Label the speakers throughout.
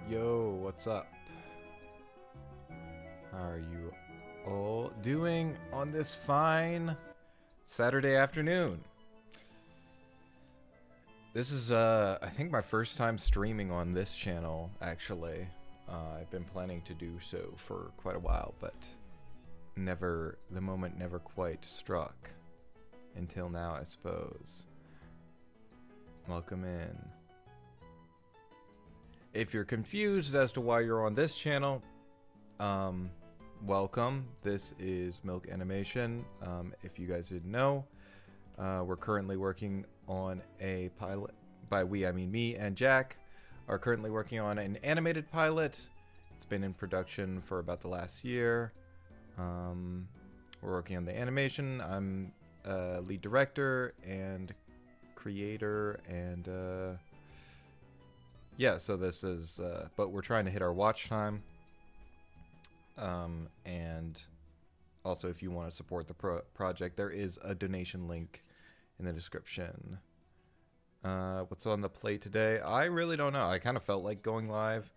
Speaker 1: Yo, what's up? How are you all doing on this fine Saturday afternoon? This is, I think my first time streaming on this channel, actually. I've been planning to do so for quite a while, but the moment never quite struck. Until now, I suppose. Welcome in. If you're confused as to why you're on this channel, welcome. This is Milk Animation. If you guys didn't know, we're currently working on a pilot. By we, I mean me and Jack are currently working on an animated pilot. It's been in production for about the last year. We're working on the animation. I'm lead director and creator, and yeah, so this is, but we're trying to hit our watch time. And also, if you want to support the project, there is a donation link in the description. What's on the plate today? I really don't know. I kind of felt like going live.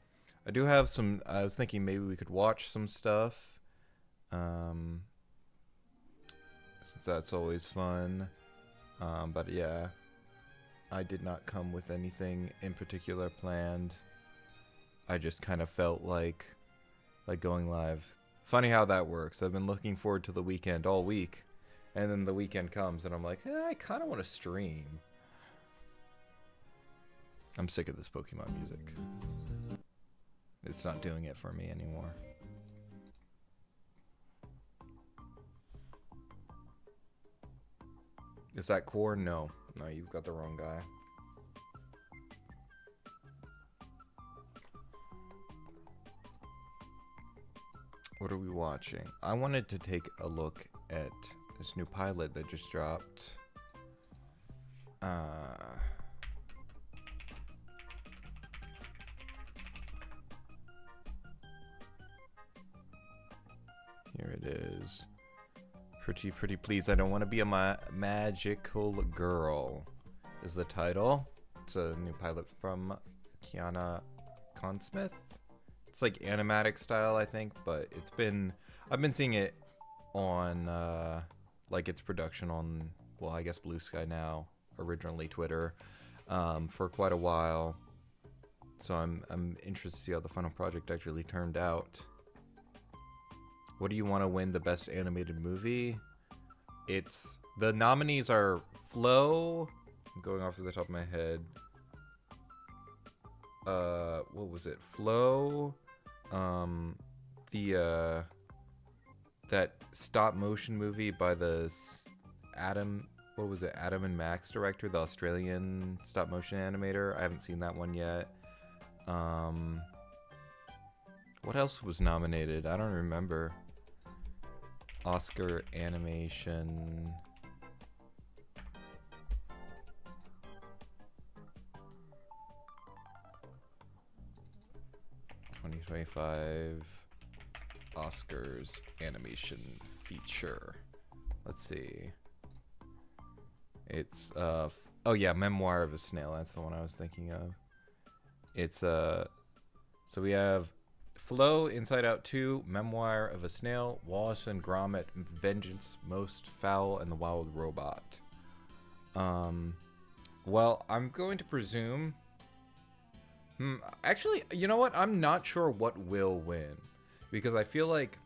Speaker 1: I do have some, I was thinking maybe we could watch some stuff. Since that's always fun. But yeah, I did not come with anything in particular planned. I just kind of felt like going live. Funny how that works. I've been looking forward to the weekend all week, and then the weekend comes and I'm like, I kind of want to stream. I'm sick of this Pokemon music. It's not doing it for me anymore. Is that core? No, you've got the wrong guy. What are we watching? I wanted to take a look at this new pilot that just dropped. Here it is. Pretty please, I don't want to be a magical girl is the title. It's a new pilot from Kiana Consmith. It's like animatic style, I think, but I've been seeing it on like its production on, well, I guess Blue Sky now, originally Twitter, for quite a while. So I'm interested to see how the final project actually turned out. What do you want to win the best animated movie? The nominees are Flow. I'm going off of the top of my head. What was it? Flow. That stop motion movie by the Adam and Max director, the Australian stop motion animator. I haven't seen that one yet. What else was nominated? I don't remember. Oscar animation. '25 Oscars animation feature. Let's see. It's oh yeah, Memoir of a Snail. That's the one I was thinking of. It's so we have Flow, Inside Out 2, Memoir of a Snail, Wallace and Gromit, Vengeance, Most Foul, and The Wild Robot. Well, I'm going to presume. Actually, you know what? I'm not sure what will win, because I feel like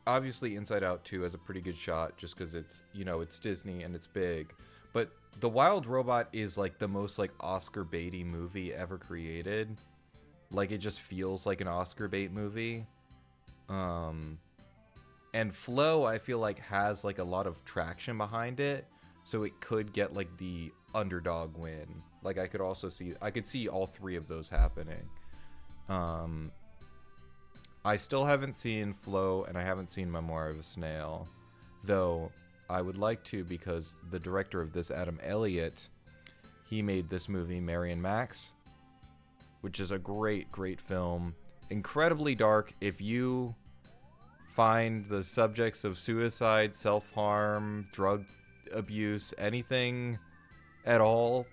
Speaker 1: obviously Inside Out 2 has a pretty good shot just because it's, it's Disney and it's big. But The Wild Robot is like the most like Oscar baity movie ever created. Like, it just feels like an Oscar bait movie. And Flow, I feel like, has like a lot of traction behind it, so it could get like the underdog win. Like, I could see all three of those happening. I still haven't seen Flow, and I haven't seen Memoir of a Snail, though I would like to, because the director of this, Adam Elliott, he made this movie Mary and Max, which is a great film. Incredibly dark. If you find the subjects of suicide, self-harm, drug abuse, anything at all,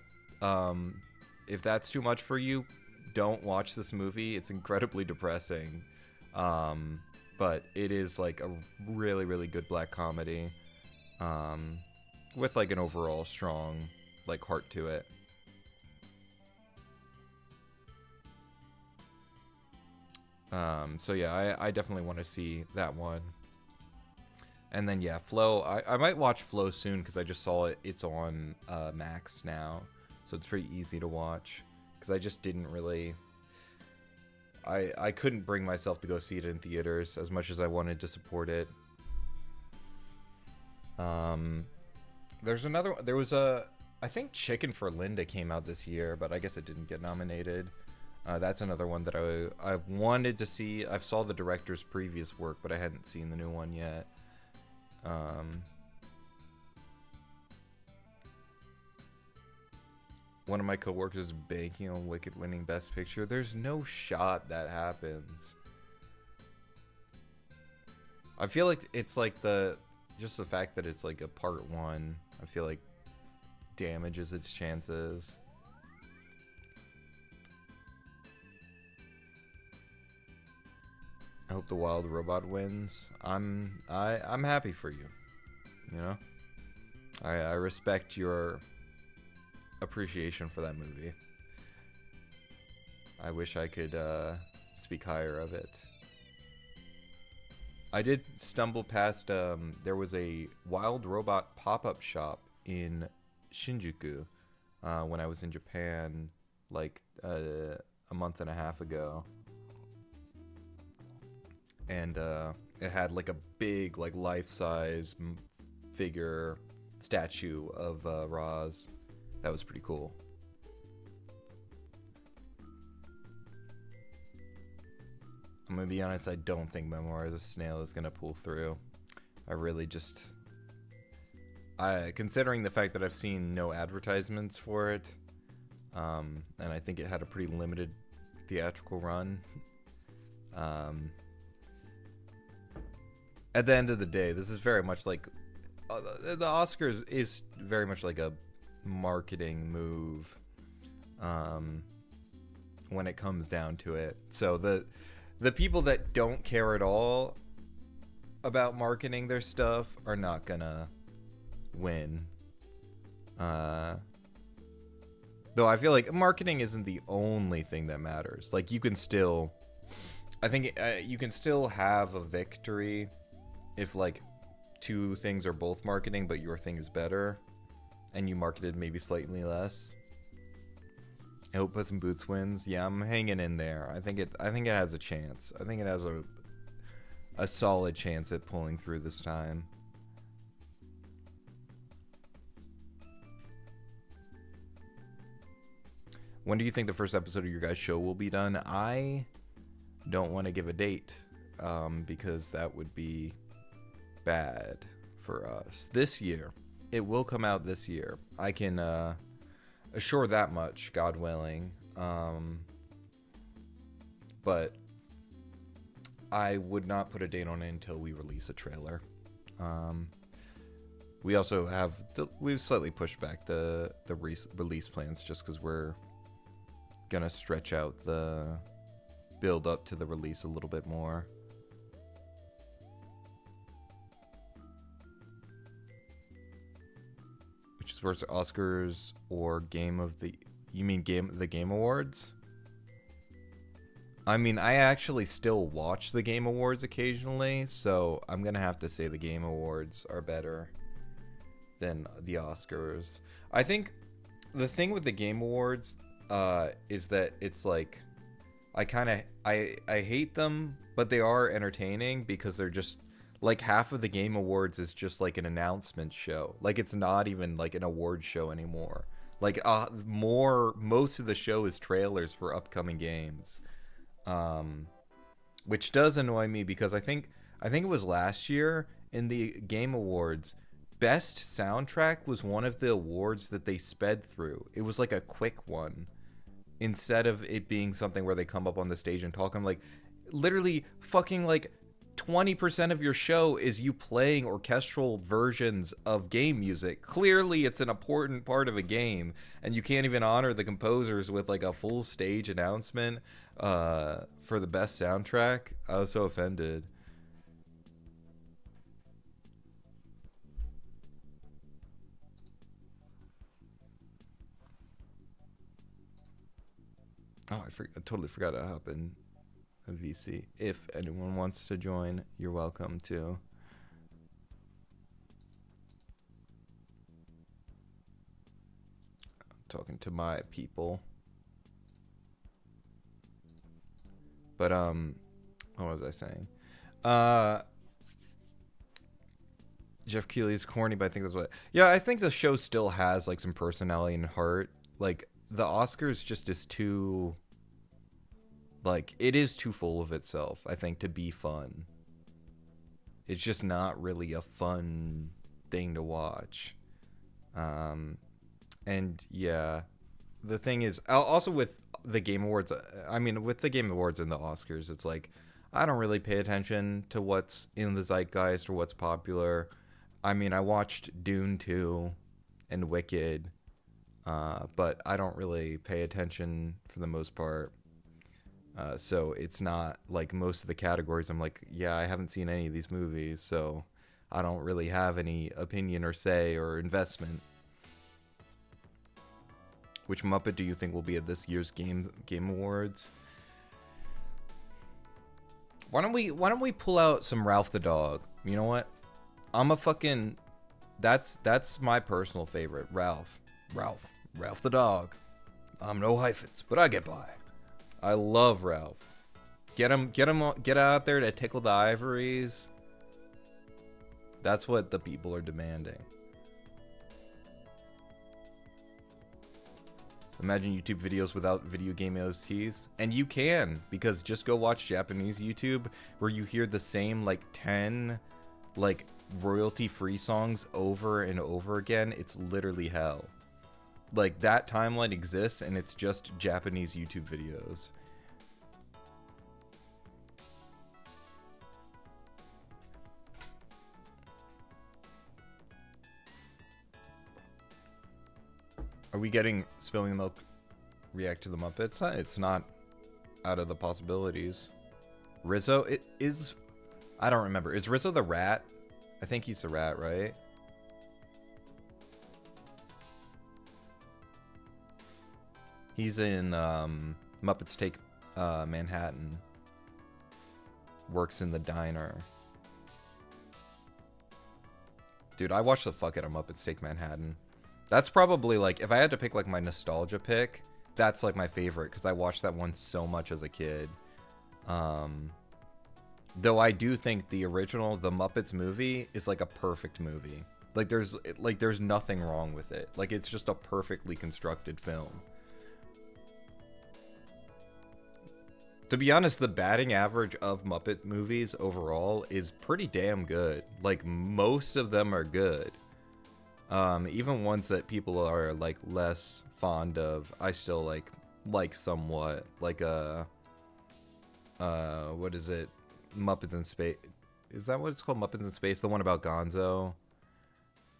Speaker 1: if that's too much for you, don't watch this movie. It's incredibly depressing. But it is like a really, really good black comedy. With like an overall strong like heart to it. So yeah, I definitely want to see that one. And then yeah, Flow. I might watch Flow soon because I just saw it. It's on Max now, so it's pretty easy to watch. Because I just didn't really. I couldn't bring myself to go see it in theaters as much as I wanted to support it. There's another. There was I think Chicken for Linda came out this year, but I guess it didn't get nominated. That's another one that I wanted to see. I saw the director's previous work, but I hadn't seen the new one yet. One of my coworkers is banking on Wicked winning Best Picture. There's no shot that happens. I feel like it's like just the fact that it's like a part one, I feel like damages its chances. I hope the Wild Robot wins. I'm happy for you. You know? I respect your appreciation for that movie. I wish I could speak higher of it. I did stumble past there was a Wild Robot pop-up shop in Shinjuku when I was in Japan like a month and a half ago. And it had like a big like life-size figure statue of Roz. That was pretty cool. I'm gonna be honest, I don't think Memoir as a Snail is gonna pull through. I really just... considering the fact that I've seen no advertisements for it, and I think it had a pretty limited theatrical run, at the end of the day, this is very much like... the Oscars is very much like a marketing move when it comes down to it. So the people that don't care at all about marketing their stuff are not gonna win. Though I feel like marketing isn't the only thing that matters. Like you can still, I think you can still have a victory if like two things are both marketing, but your thing is better, and you marketed maybe slightly less. I hope Puss in Boots wins. Yeah, I'm hanging in there. I think it has a chance. I think it has a solid chance at pulling through this time. When do you think the first episode of your guys' show will be done? I don't want to give a date because that would be bad for us. This year. It will come out this year. I can assure that much, God willing. But I would not put a date on it until we release a trailer. We also have we've slightly pushed back the release plans just because we're gonna stretch out the build up to the release a little bit more. Which is worse, Oscars or Game of the... You mean the Game Awards? I mean, I actually still watch the Game Awards occasionally, so I'm gonna have to say the Game Awards are better than the Oscars. I think the thing with the Game Awards is that it's like I hate them, but they are entertaining because they're just like half of the Game Awards is just like an announcement show. Like it's not even like an award show anymore. Like most of the show is trailers for upcoming games. Which does annoy me because I think it was last year in the Game Awards, Best Soundtrack was one of the awards that they sped through. It was like a quick one instead of it being something where they come up on the stage and talk. I'm like, literally fucking like 20% of your show is you playing orchestral versions of game music. Clearly it's an important part of a game, and you can't even honor the composers with like a full stage announcement for the best soundtrack. I was so offended. Oh, I totally forgot to hop in a VC. If anyone wants to join, you're welcome to. I'm talking to my people. But what was I saying? Jeff Keighley's corny, but I think that's what. Yeah, I think the show still has like some personality and heart. Like the Oscars just is too. Like it is too full of itself, I think, to be fun. It's just not really a fun thing to watch. And yeah, the thing is, also with the Game Awards, I mean, with the Game Awards and the Oscars, it's like, I don't really pay attention to what's in the zeitgeist or what's popular. I mean, I watched Dune 2 and Wicked, but I don't really pay attention for the most part. So it's not like most of the categories I'm like, yeah, I haven't seen any of these movies, so I don't really have any opinion or say or investment. Which Muppet do you think will be at this year's Game Awards? Why don't we pull out some Ralph the Dog? You know what? I'm a fucking that's my personal favorite. Ralph the Dog. I'm no hyphens, but I get by. I love Ralph. Get out there to tickle the ivories. That's what the people are demanding. Imagine YouTube videos without video game OSTs. And you can, because just go watch Japanese YouTube where you hear the same like 10 like royalty-free songs over and over again. It's literally hell. Like that timeline exists and it's just Japanese YouTube videos. Are we getting Spilling the Milk react to the Muppets? It's not out of the possibilities. Rizzo, it is. I don't remember. Is Rizzo the rat? I think he's the rat, right? He's in Muppets Take Manhattan. Works in the diner. Dude, I watched the fuck out of Muppets Take Manhattan. That's probably like, if I had to pick like my nostalgia pick, that's like my favorite because I watched that one so much as a kid. Though I do think the original, the Muppets movie, is like a perfect movie. Like there's nothing wrong with it. Like it's just a perfectly constructed film. To be honest, the batting average of Muppet movies overall is pretty damn good. Like most of them are good. Even ones that people are like less fond of, I still like somewhat. Like what is it? Muppets in Space. Is that what it's called? Muppets in Space, the one about Gonzo.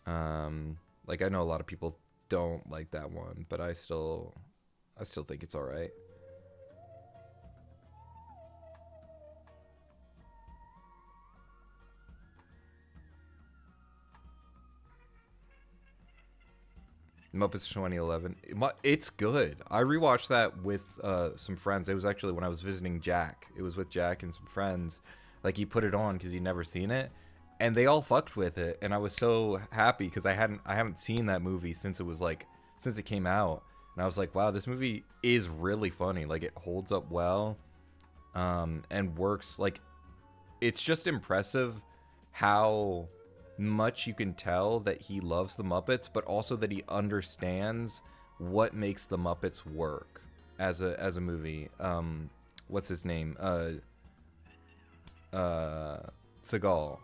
Speaker 1: Like I know a lot of people don't like that one, but I still think it's all right. Muppets 2011. It's good. I rewatched that with some friends. It was actually when I was visiting Jack. It was with Jack and some friends. Like he put it on because he'd never seen it, and they all fucked with it. And I was so happy because I haven't seen that movie since it came out. And I was like, wow, this movie is really funny. Like it holds up well, and works. Like it's just impressive how much you can tell that he loves the Muppets, but also that he understands what makes the Muppets work as a movie. What's his name? Seagal.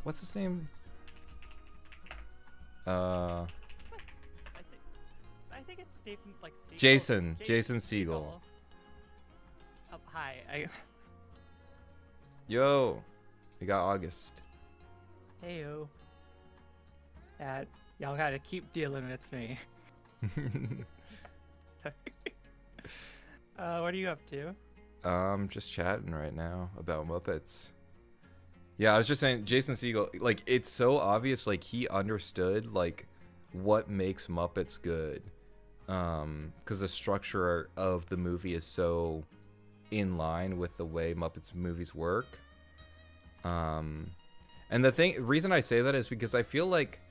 Speaker 1: What's his name?
Speaker 2: I think it's Stephen, like
Speaker 1: Jason Segel.
Speaker 2: Hi.
Speaker 1: Yo, we got August.
Speaker 2: Heyo. That y'all gotta keep dealing with me. What are you up to?
Speaker 1: Just chatting right now about Muppets. Yeah, I was just saying, Jason Segel, like, it's so obvious, like, he understood, like, what makes Muppets good. Because the structure of the movie is so in line with the way Muppets movies work. And the reason I say that is because I feel like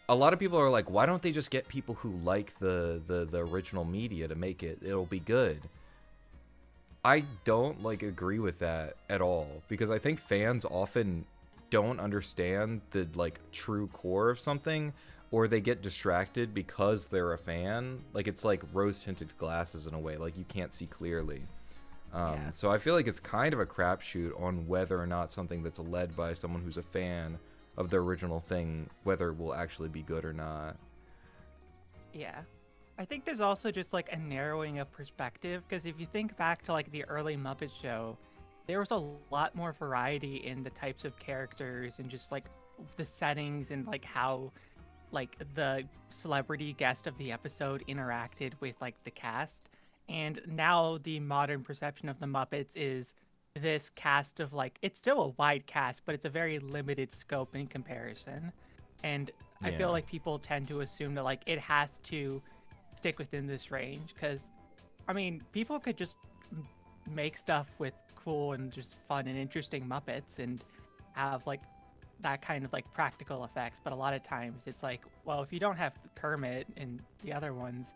Speaker 1: a lot of people are like, why don't they just get people who like the original media to make it? It'll be good. I don't like agree with that at all, because I think fans often don't understand the like true core of something, or they get distracted because they're a fan. Like, it's like rose tinted glasses in a way, like you can't see clearly.
Speaker 2: Yeah.
Speaker 1: So I feel like it's kind of a crapshoot on whether or not something that's led by someone who's a fan of the original thing, whether it will actually be good or not.
Speaker 2: Yeah. I think there's also just like a narrowing of perspective, because if you think back to like the early Muppet Show, there was a lot more variety in the types of characters and just like the settings and like how like the celebrity guest of the episode interacted with like the cast. And now the modern perception of the Muppets is this cast of like, it's still a wide cast, but it's a very limited scope in comparison. And I feel
Speaker 1: Yeah.
Speaker 2: like people tend to assume that like it has to stick within this range, because I mean, people could just make stuff with cool and just fun and interesting Muppets and have like that kind of like practical effects. But a lot of times it's like, well, if you don't have Kermit and the other ones,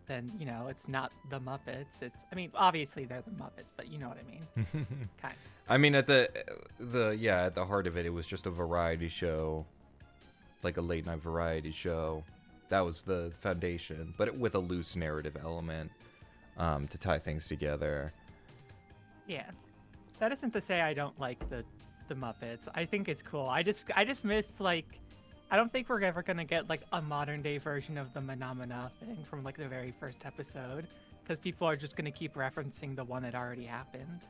Speaker 2: then you know it's not the Muppets. It's, I mean, obviously they're the Muppets, but you know what I mean. Kind of.
Speaker 1: I mean, at the heart of it, it was just a variety show, like a late night variety show. That was the foundation, but with a loose narrative element to tie things together.
Speaker 2: Yeah, that isn't to say I don't like the Muppets. I think it's cool. I just miss like, I don't think we're ever gonna get like a modern day version of the Phenomena thing from like the very first episode, because people are just gonna keep referencing the one that already happened.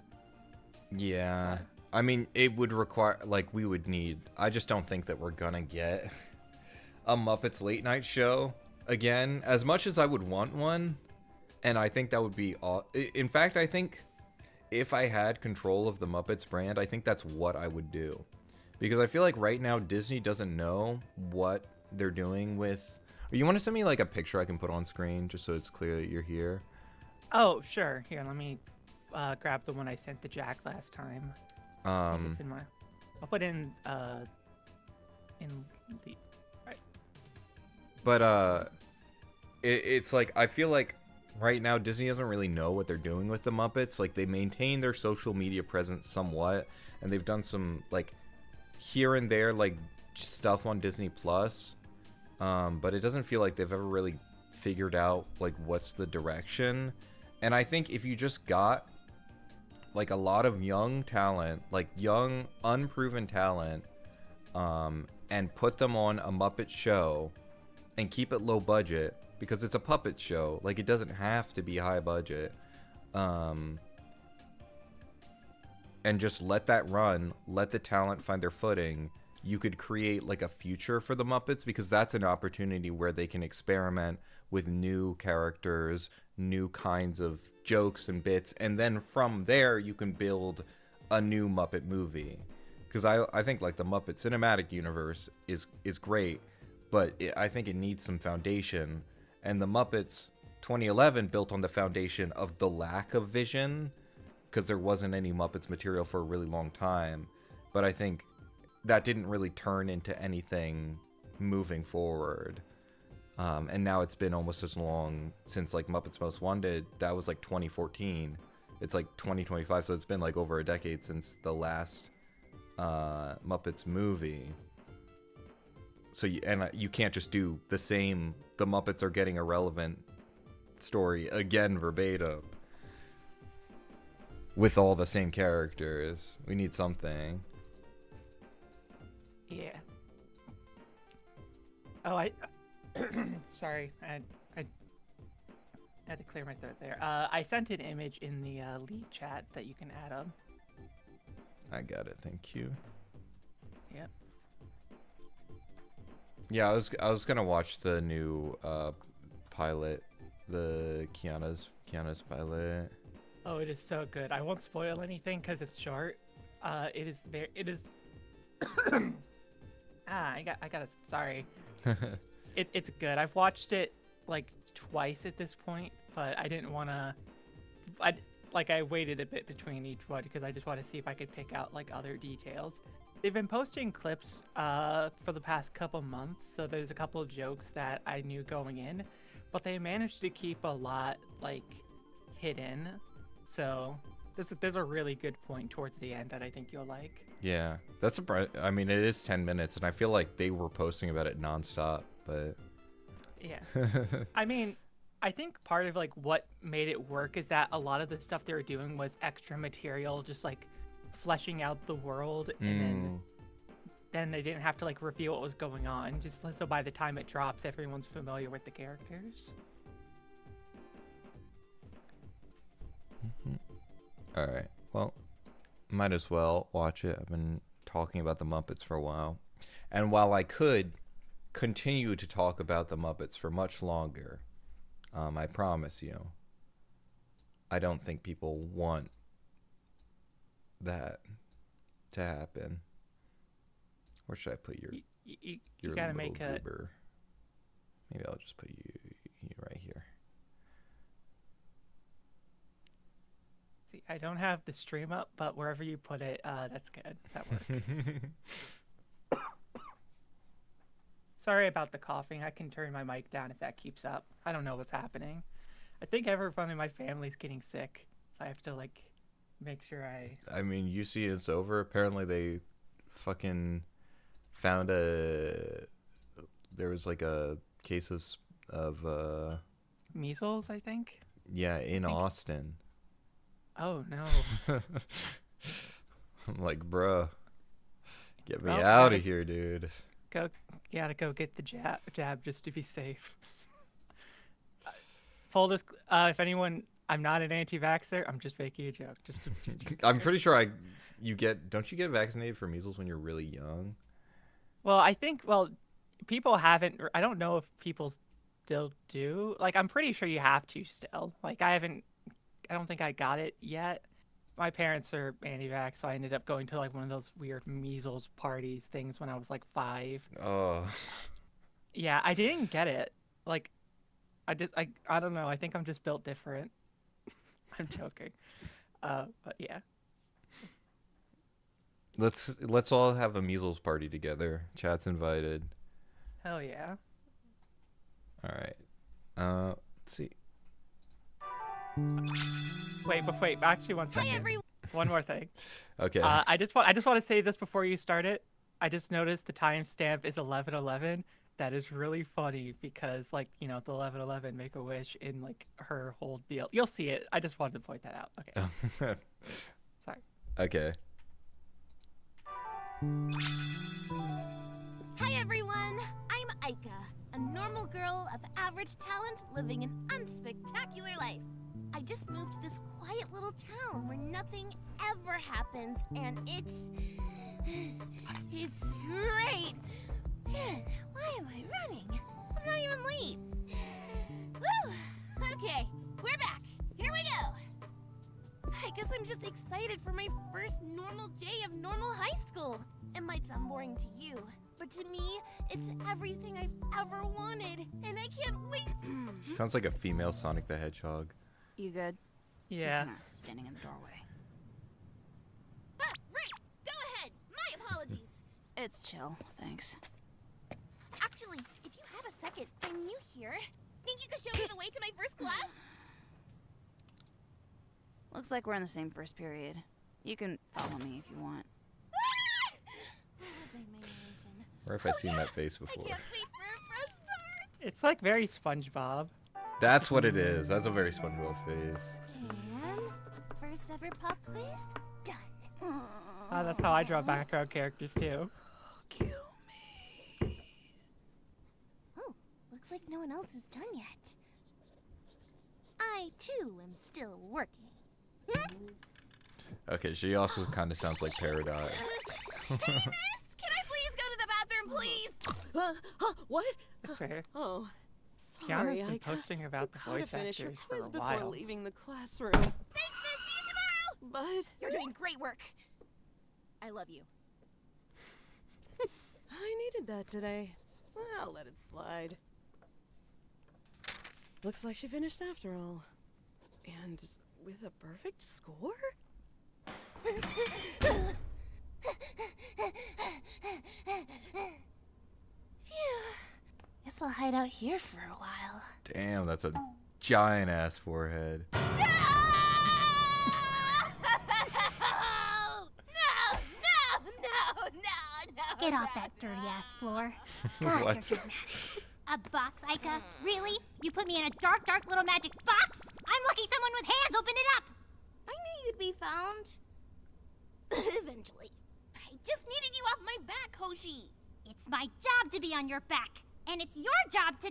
Speaker 1: Yeah. I mean, it would require, like, we would need, I just don't think that we're gonna get a Muppets late night show again, as much as I would want one. And I think that would be, in fact, I think if I had control of the Muppets brand, I think that's what I would do. Because I feel like right now Disney doesn't know what they're doing with, you want to send me like a picture I can put on screen just so it's clear that you're here?
Speaker 2: Oh, sure. Here, let me grab the one I sent to Jack last time. I think it's in my. I'll put in the. Right.
Speaker 1: But it's like, I feel like right now Disney doesn't really know what they're doing with the Muppets. Like, they maintain their social media presence somewhat, and they've done some like here and there like stuff on Disney Plus, but it doesn't feel like they've ever really figured out like what's the direction. And I think if you just got like a lot of young talent, like young unproven talent, and put them on a Muppet show and keep it low budget, because it's a puppet show, like it doesn't have to be high budget, and just let that run, let the talent find their footing, you could create like a future for the Muppets, because that's an opportunity where they can experiment with new characters, new kinds of jokes and bits, and then from there you can build a new Muppet movie. Because I think like the Muppet cinematic universe is great, but I think it needs some foundation, and the Muppets 2011 built on the foundation of the lack of vision, because there wasn't any Muppets material for a really long time. But I think that didn't really turn into anything moving forward. And now it's been almost as long since like Muppets Most Wanted. That was like 2014. It's like 2025, so it's been like over a decade since the last Muppets movie. So you can't just do the same. The Muppets are getting a relevant story again verbatim with all the same characters. We need something.
Speaker 2: Yeah. Oh, sorry, I had to clear my throat there. I sent an image in the lead chat that you can add up.
Speaker 1: I got it. Thank you.
Speaker 2: Yep.
Speaker 1: Yeah, I was gonna watch the new pilot, the Kiana's pilot.
Speaker 2: Oh, it is so good. I won't spoil anything because it's short. It is. I gotta. Sorry. It's good. I've watched it like twice at this point, but I didn't wanna. I waited a bit between each one because I just want to see if I could pick out like other details. They've been posting clips for the past couple months, so there's a couple of jokes that I knew going in, but they managed to keep a lot like hidden. So there's a really good point towards the end that I think you'll like.
Speaker 1: Yeah, that's I mean, it is 10 minutes, and I feel like they were posting about it nonstop, but
Speaker 2: yeah. I mean, I think part of like what made it work is that a lot of the stuff they were doing was extra material, just like fleshing out the world, and then they didn't have to like reveal what was going on, just so by the time it drops, everyone's familiar with the characters.
Speaker 1: All right. Well, might as well watch it. I've been talking about the Muppets for a while. And while I could continue to talk about the Muppets for much longer, I promise you, I don't think people want that to happen. Where should I put your
Speaker 2: You
Speaker 1: your
Speaker 2: gotta
Speaker 1: little
Speaker 2: make a...
Speaker 1: goober? Maybe I'll just put you right here.
Speaker 2: See, I don't have the stream up, but wherever you put it, that's good. That works. Sorry about the coughing. I can turn my mic down if that keeps up. I don't know what's happening. I think everyone in my family's getting sick, so I have to like make sure
Speaker 1: I mean, you see, it's over. Apparently, they fucking found there was like a case of
Speaker 2: measles, I think.
Speaker 1: Yeah, in Austin.
Speaker 2: Oh no.
Speaker 1: I'm like, bruh, get me
Speaker 2: Well,
Speaker 1: out of here, dude.
Speaker 2: You gotta go get the jab just to be safe. If anyone, I'm not an anti-vaxxer. I'm just making a joke. Just
Speaker 1: I'm pretty sure don't you get vaccinated for measles when you're really young?
Speaker 2: Well, I think, people haven't, I don't know if people still do. Like, I'm pretty sure you have to still. Like, I don't think I got it yet. My parents are anti-vax, so I ended up going to like one of those weird measles parties things when I was like 5.
Speaker 1: Oh.
Speaker 2: Yeah, I didn't get it. Like, I don't know. I think I'm just built different. I'm joking. But yeah.
Speaker 1: Let's all have a measles party together. Chat's invited.
Speaker 2: Hell yeah.
Speaker 1: All right. Let's see.
Speaker 2: Wait. Actually, one second.
Speaker 3: Hi, everyone.
Speaker 2: One more thing.
Speaker 1: Okay.
Speaker 2: I just want to say this before you start it. I just noticed the timestamp is 11:11. That is really funny because, like, you know, the 11:11 Make-A-Wish in like her whole deal. You'll see it. I just wanted to point that out. Okay. Sorry.
Speaker 1: Okay.
Speaker 3: Hi, everyone. I'm Aika, a normal girl of average talent living an unspectacular life. I just moved to this quiet little town where nothing ever happens, and it's great. Man, why am I running? I'm not even late. Woo! Okay, we're back. Here we go. I guess I'm just excited for my first normal day of normal high school. It might sound boring to you, but to me, it's everything I've ever wanted, and I can't wait.
Speaker 1: Sounds like a female Sonic the Hedgehog.
Speaker 4: You good?
Speaker 2: Yeah.
Speaker 4: Standing in the doorway.
Speaker 3: Ah, right. Go ahead. My apologies.
Speaker 4: It's chill, thanks.
Speaker 3: Actually, if you have a second, I'm new here. Think you could show me the way to my first class?
Speaker 4: Looks like we're in the same first period. You can follow me if you want.
Speaker 3: Where was I in my narration?
Speaker 1: Where have I seen that face
Speaker 3: I
Speaker 1: before?
Speaker 3: can't wait for a fresh start.
Speaker 2: It's like very SpongeBob.
Speaker 1: That's what it is. That's a very SpongeBob face.
Speaker 3: And first ever pop quiz done.
Speaker 2: That's how I draw background characters too.
Speaker 4: Kill me.
Speaker 3: Oh, looks like no one else is done yet. I too am still working.
Speaker 1: Okay, she also kind of sounds like Peridot.
Speaker 3: Hey, miss! Can I please go to the bathroom, please?
Speaker 5: What?
Speaker 2: That's fair.
Speaker 5: Oh,
Speaker 2: Kiana's
Speaker 5: sorry.
Speaker 2: been
Speaker 5: I
Speaker 2: posting about the
Speaker 5: gotta
Speaker 2: voice
Speaker 5: finish your
Speaker 2: actors for
Speaker 5: quiz
Speaker 2: a
Speaker 5: before
Speaker 2: while.
Speaker 5: leaving the classroom.
Speaker 3: Thanks, miss! See you tomorrow!
Speaker 5: But
Speaker 3: You're doing great work. I love you.
Speaker 5: I needed that today. I'll let it slide. Looks like she finished after all. And with a perfect score?
Speaker 3: Phew. Guess I'll hide out here for a while.
Speaker 1: Damn, that's a giant ass forehead.
Speaker 3: No! No! No! No! No!
Speaker 6: Get off that dirty ass floor. God,
Speaker 1: What?
Speaker 6: you're dramatic. A box, Ica? Really? You put me in a dark, dark little magic box? I'm lucky someone with hands opened it up.
Speaker 3: I knew you'd be found. Eventually. I just needed you off my back, Hoshi.
Speaker 6: It's my job to be on your back, and it's your job to.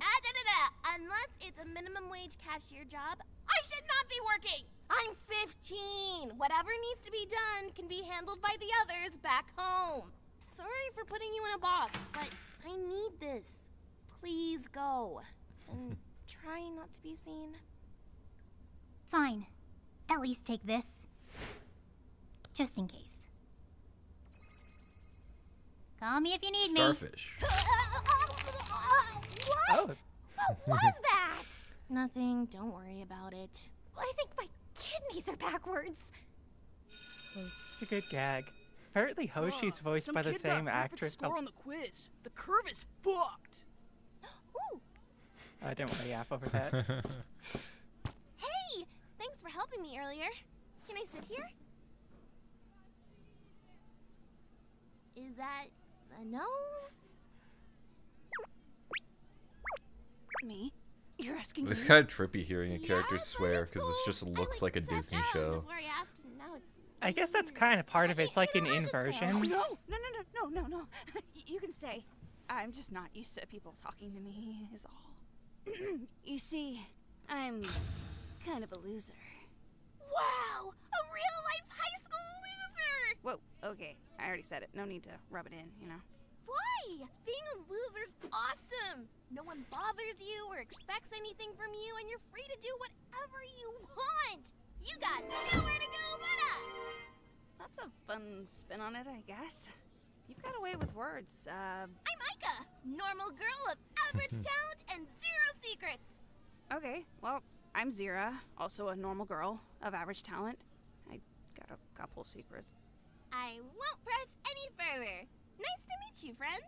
Speaker 3: Unless it's a minimum wage cashier job, I should not be working. I'm 15. Whatever needs to be done can be handled by the others back home. Sorry for putting you in a box, but I need this. Please go. And try not to be seen.
Speaker 6: Fine. At least take this. Just in case. Call me if you need me.
Speaker 1: Starfish.
Speaker 3: What?
Speaker 2: Oh,
Speaker 3: What was that? Nothing. Don't worry about it.
Speaker 6: I think my kidneys are backwards.
Speaker 2: it's a good gag. Apparently Hoshi's voiced
Speaker 7: Some
Speaker 2: by the
Speaker 7: kid
Speaker 2: same
Speaker 7: got perfect
Speaker 2: actress.
Speaker 7: score on the quiz. The curve is fucked.
Speaker 3: Ooh.
Speaker 2: I didn't want to yap over that.
Speaker 3: Hey! Thanks for helping me earlier. Can I sit here? Is that a no?
Speaker 4: Me? You're asking
Speaker 1: It's
Speaker 4: me?
Speaker 1: kind of trippy hearing a character
Speaker 3: Yeah, but
Speaker 1: swear
Speaker 3: it's
Speaker 1: because it
Speaker 3: cool.
Speaker 1: just
Speaker 3: I,
Speaker 1: looks like a
Speaker 3: sat
Speaker 1: Disney
Speaker 3: down
Speaker 1: show.
Speaker 3: Before I asked, and now it's
Speaker 2: I guess that's kind of part of it. It's like an
Speaker 3: You know, I just
Speaker 2: inversion.
Speaker 3: felt-
Speaker 4: No. You can stay. I'm just not used to people talking to me, is all. You see, I'm kind of a loser.
Speaker 3: wow! A real-life high school loser!
Speaker 4: Whoa, okay. I already said it. No need to rub it in, you know?
Speaker 3: Why? Being a loser's awesome! No one bothers you or expects anything from you, and you're free to do whatever you want! You got nowhere to go but up!
Speaker 4: That's a fun spin on it, I guess. You've got a way with words.
Speaker 3: I'm Micah, normal girl of average talent and zero secrets.
Speaker 4: Okay, well, I'm Zira, also a normal girl of average talent. I got a couple secrets.
Speaker 3: I won't press any further. Nice to meet you, friend.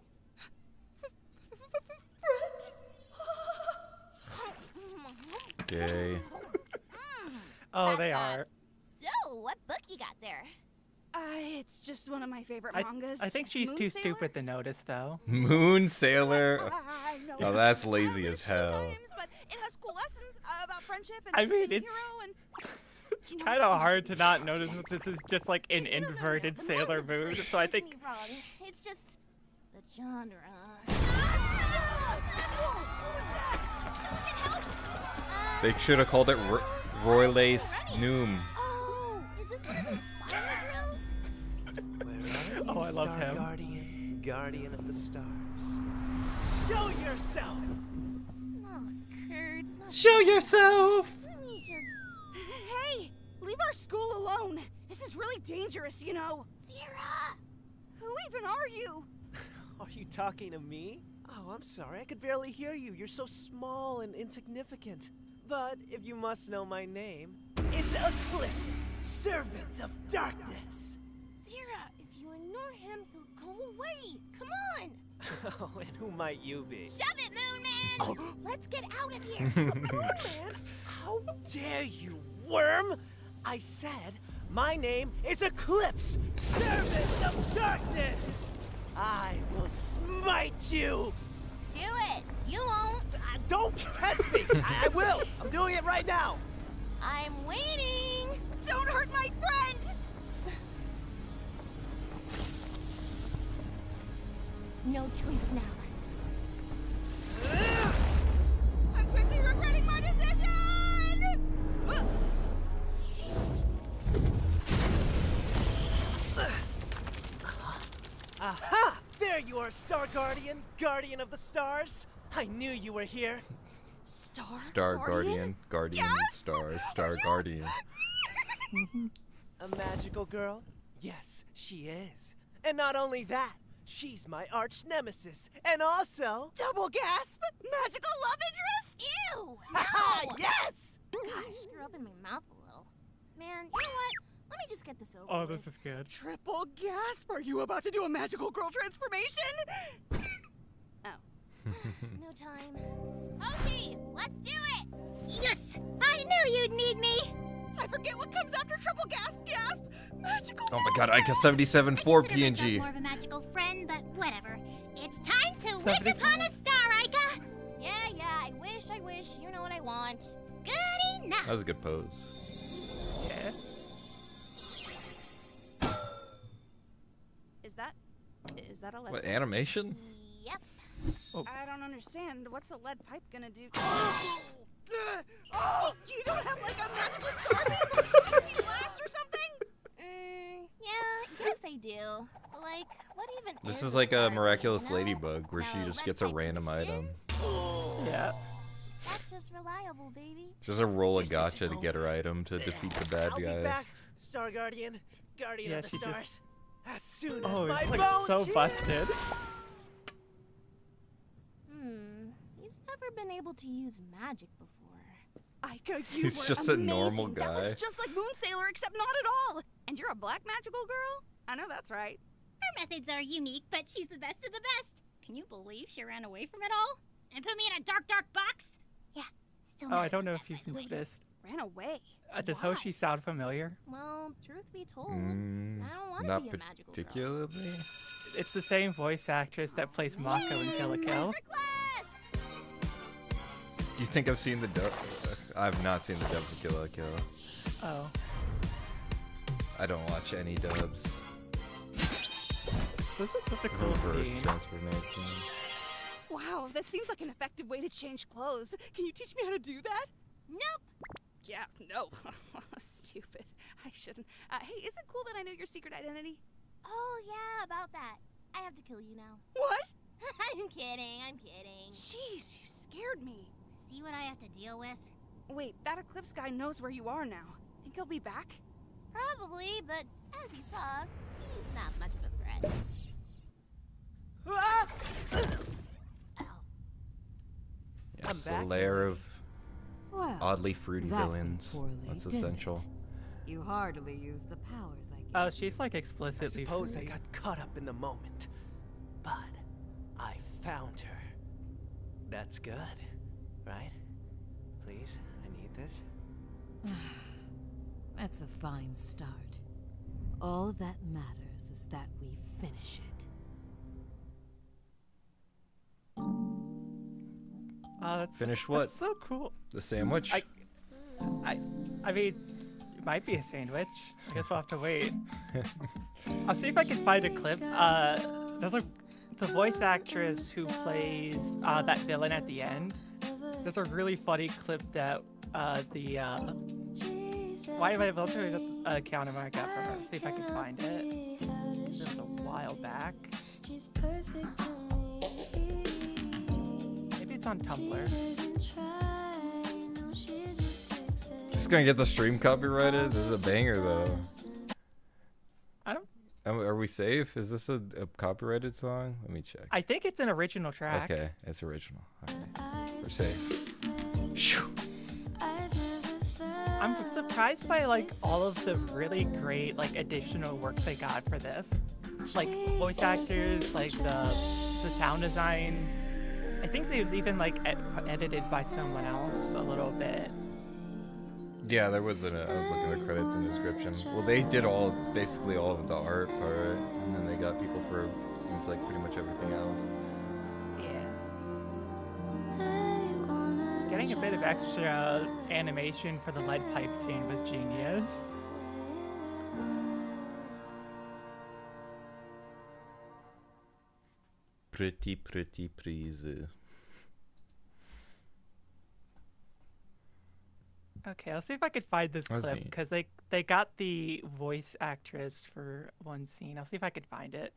Speaker 1: Gay.
Speaker 2: Oh,
Speaker 3: That's
Speaker 2: they
Speaker 3: bad.
Speaker 2: are.
Speaker 3: So, what book you got there?
Speaker 4: It's just one of my favorite
Speaker 2: I
Speaker 4: mangas.
Speaker 2: think she's
Speaker 4: Moon
Speaker 2: too
Speaker 4: Sailor?
Speaker 2: stupid to notice, though.
Speaker 1: Moon Sailor.
Speaker 4: I know
Speaker 1: Oh,
Speaker 4: it's
Speaker 1: that's lazy
Speaker 4: childish
Speaker 1: as hell.
Speaker 4: sometimes, but it has cool lessons about friendship and
Speaker 2: I mean,
Speaker 4: being a
Speaker 2: it's-
Speaker 4: hero and
Speaker 2: It's
Speaker 4: You know,
Speaker 2: kind of
Speaker 4: I'm just-
Speaker 2: hard to not notice that this is just like an
Speaker 3: No,
Speaker 2: inverted
Speaker 3: the
Speaker 2: Sailor
Speaker 3: manga's
Speaker 2: Moon.
Speaker 3: great,
Speaker 2: So I
Speaker 3: don't
Speaker 2: think
Speaker 3: get me wrong. It's just the genre.
Speaker 1: They should have called it Royle Snoom.
Speaker 3: Oh, is this one of those fire drills?
Speaker 2: Oh, I love
Speaker 8: Star
Speaker 2: him.
Speaker 8: Guardian, guardian of the stars. Show yourself!
Speaker 3: Oh, Kurt, it's not
Speaker 1: Show yourself.
Speaker 3: Let me just...
Speaker 4: Hey, leave our school alone. This is really dangerous, you know.
Speaker 3: Zira!
Speaker 4: Who even are you?
Speaker 8: Are you talking to me? Oh, I'm sorry, I could barely hear you. You're so small and insignificant. But if you must know my name, it's Eclipse, servant of darkness.
Speaker 3: Zira, if you ignore him, he'll go away. Come on!
Speaker 8: Oh, and who might you be?
Speaker 3: Shove it, Moon Man! Let's get out of here!
Speaker 8: Man, how dare you, worm! I said my name is Eclipse, servant of darkness. I will smite you.
Speaker 3: Do it! You won't!
Speaker 8: Don't test me. I will. I'm doing it right now.
Speaker 3: I'm waiting!
Speaker 4: Don't hurt my friend!
Speaker 3: No choice now.
Speaker 4: I'm quickly regretting my decision!
Speaker 8: door, Star Guardian, Guardian of the Stars. I knew you were here.
Speaker 1: Star Guardian, Guardian of Stars, Star Guardian.
Speaker 8: A magical girl? Yes, she is. And not only that, she's my arch nemesis. And also...
Speaker 4: Double gasp! Magical love interest?
Speaker 3: Ew!
Speaker 8: Haha,
Speaker 3: No!
Speaker 8: yes!
Speaker 3: Gosh, you're opening my mouth a little. Man, you know what? Let me just get this over
Speaker 2: Oh,
Speaker 3: with.
Speaker 2: this is good.
Speaker 4: Triple gasp! Are you about to do a magical girl transformation?
Speaker 3: No time. Ochi, let's do it!
Speaker 6: Yes! I knew you'd need me!
Speaker 4: I forget what comes after triple gasp! Magical
Speaker 1: Oh my god, Ica 77 4
Speaker 6: Consider myself
Speaker 1: PNG.
Speaker 6: more of a magical friend, but whatever. It's time to wish
Speaker 2: 74.
Speaker 6: upon a star, Ica!
Speaker 3: Yeah, I wish. You know what I want.
Speaker 6: Good enough.
Speaker 1: That was a good pose.
Speaker 2: Yeah.
Speaker 4: Is that a lead
Speaker 1: What,
Speaker 4: pipe?
Speaker 1: animation?
Speaker 3: Yep.
Speaker 4: I don't understand. What's a lead pipe gonna do? Oh! You don't have like a magical star beam or energy blast or something?
Speaker 3: Yeah, yes I do. But, like, what even
Speaker 1: This
Speaker 3: is
Speaker 1: is like a
Speaker 3: star beam,
Speaker 1: miraculous
Speaker 3: you know?
Speaker 1: ladybug where she
Speaker 3: No,
Speaker 1: just
Speaker 3: lead
Speaker 1: gets a
Speaker 3: pipe
Speaker 1: random item.
Speaker 3: traditions?
Speaker 2: Yeah.
Speaker 3: That's just reliable, baby.
Speaker 1: Just a roll of
Speaker 8: This
Speaker 1: gacha
Speaker 8: isn't
Speaker 1: to get her
Speaker 8: over.
Speaker 1: item to defeat the bad
Speaker 8: I'll be
Speaker 1: guy.
Speaker 8: back, Star Guardian, Guardian
Speaker 2: Yeah,
Speaker 8: of the
Speaker 2: she just-
Speaker 8: Stars. As soon as
Speaker 2: Oh,
Speaker 8: my
Speaker 2: it's like
Speaker 8: bones
Speaker 2: so
Speaker 8: heal.
Speaker 2: busted.
Speaker 3: He's never been able to use magic before.
Speaker 4: Ica, you
Speaker 1: He's
Speaker 4: were
Speaker 1: just a
Speaker 4: amazing.
Speaker 1: normal
Speaker 4: That
Speaker 1: guy.
Speaker 4: was just like Moon Sailor, except not at all. And you're a black magical girl? I know that's right.
Speaker 6: Her methods are unique, but she's the best of the best. Can you believe she ran away from it all? And put me in a dark, dark box? Yeah, still
Speaker 2: Oh, I
Speaker 6: mad
Speaker 2: don't know
Speaker 6: about
Speaker 2: if you've
Speaker 6: that, by the way.
Speaker 2: noticed.
Speaker 4: Ran away.
Speaker 2: Does
Speaker 4: Why?
Speaker 2: Hoshi sound familiar?
Speaker 3: Well, truth be told,
Speaker 1: Mm,
Speaker 3: I don't want to
Speaker 1: not
Speaker 3: be a magical girl.
Speaker 1: particularly.
Speaker 2: It's the same voice actress that plays Mako in Kill la Kill.
Speaker 3: Request!
Speaker 1: Do you think I've seen the dub? I've not seen the dubs of Kill la Kill.
Speaker 2: Oh.
Speaker 1: I don't watch any dubs.
Speaker 2: This is such a cool
Speaker 1: Reverse
Speaker 2: scene.
Speaker 1: transformation.
Speaker 4: Wow, that seems like an effective way to change clothes. Can you teach me how to do that?
Speaker 3: Nope.
Speaker 4: Yeah, no. Stupid. I shouldn't. Hey, is it cool that I know your secret identity?
Speaker 3: Oh, yeah, about that. I have to kill you now.
Speaker 4: What?
Speaker 3: I'm kidding.
Speaker 4: Jeez, you scared me.
Speaker 6: See what I have to deal with?
Speaker 4: Wait, that Eclipse guy knows where you are now. Think he'll be back?
Speaker 3: Probably, but as you saw, he's not much of a threat.
Speaker 8: Ah!
Speaker 1: Yeah,
Speaker 2: I'm
Speaker 1: it's a
Speaker 2: back.
Speaker 1: layer of
Speaker 5: Well,
Speaker 1: oddly fruity
Speaker 5: that went
Speaker 1: villains.
Speaker 5: poorly,
Speaker 1: That's
Speaker 5: didn't
Speaker 1: essential.
Speaker 5: it? You hardly used the powers I gave
Speaker 2: Oh,
Speaker 5: you.
Speaker 2: she's like
Speaker 8: I
Speaker 2: explicitly
Speaker 8: suppose I
Speaker 2: free.
Speaker 8: got caught up in the moment. But I found her. That's good, right? Please, I need this.
Speaker 5: That's a fine start. All that matters is that we finish it.
Speaker 2: Oh, that's
Speaker 1: Finish what?
Speaker 2: That's so cool.
Speaker 1: The sandwich?
Speaker 2: I mean, it might be a sandwich. I guess we'll have to wait. I'll see if I can find a clip. There's the voice actress who plays that villain at the end. There's a really funny clip that why am I able to get the account I got from her? See if I can find it. It was a while back. Maybe it's on Tumblr.
Speaker 1: This is gonna get the stream copyrighted? This is a banger though.
Speaker 2: I don't.
Speaker 1: Are we safe? Is this a copyrighted song? Let me check.
Speaker 2: I think it's an original track.
Speaker 1: Okay, it's original. Okay. We're safe. Shoo.
Speaker 2: I'm surprised by like all of the really great like additional work they got for this. Like voice actors, like the sound design. I think they was even like edited by someone else a little bit.
Speaker 1: Yeah, there was I was looking at the credits in the description. Well, they did basically all of the art part, and then they got people for seems like pretty much everything else.
Speaker 2: Yeah. Getting a bit of extra animation for the lead pipe scene was genius.
Speaker 1: Pretty please.
Speaker 2: Okay, I'll see if I could find this
Speaker 1: That's
Speaker 2: clip
Speaker 1: neat.
Speaker 2: because they got the voice actress for one scene. I'll see if I can find it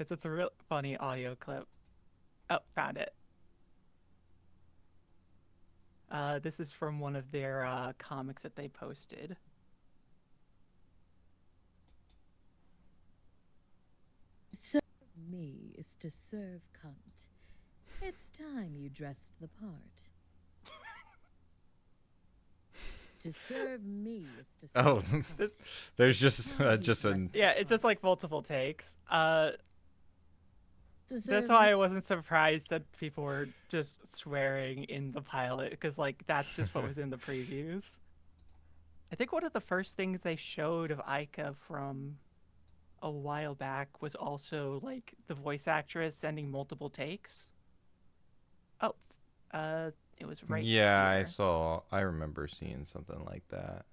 Speaker 2: because it's a real funny audio clip. Oh, found it. This is from one of their comics that they posted.
Speaker 5: Serve me is to serve cunt. It's time you dressed the part. To serve me is to serve
Speaker 1: Oh,
Speaker 5: cunt.
Speaker 1: there's just an
Speaker 2: Yeah, it's just like multiple takes.
Speaker 5: To
Speaker 2: That's
Speaker 5: serve
Speaker 2: why
Speaker 5: me-
Speaker 2: I wasn't surprised that people were just swearing in the pilot, because like that's just what was in the previews. I think one of the first things they showed of Aika from a while back was also like the voice actress sending multiple takes. Oh, it was right
Speaker 1: yeah,
Speaker 2: here.
Speaker 1: I remember seeing something like that.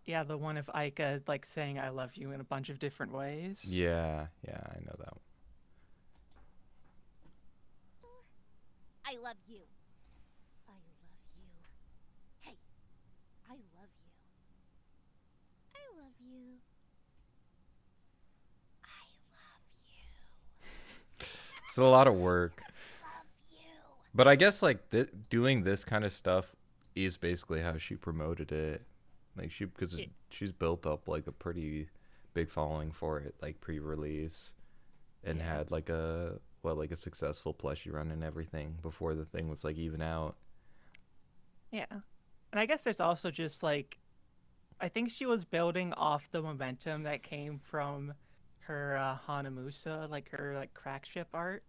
Speaker 2: Yeah, the one of Aika like saying "I love you" in a bunch of different ways.
Speaker 1: Yeah, I know that one.
Speaker 3: I love you. I love you. Hey, I love you. I love you. I love you.
Speaker 1: It's a lot of work.
Speaker 3: Love you.
Speaker 1: But I guess like doing this kind of stuff is basically how she promoted it. Like because she's built up like a pretty big following for it, like pre-release, and had like a successful plushie run and everything before the thing was like even out.
Speaker 2: Yeah. And I guess there's also just like, I think she was building off the momentum that came from her Hanamusa, like her like crack ship art.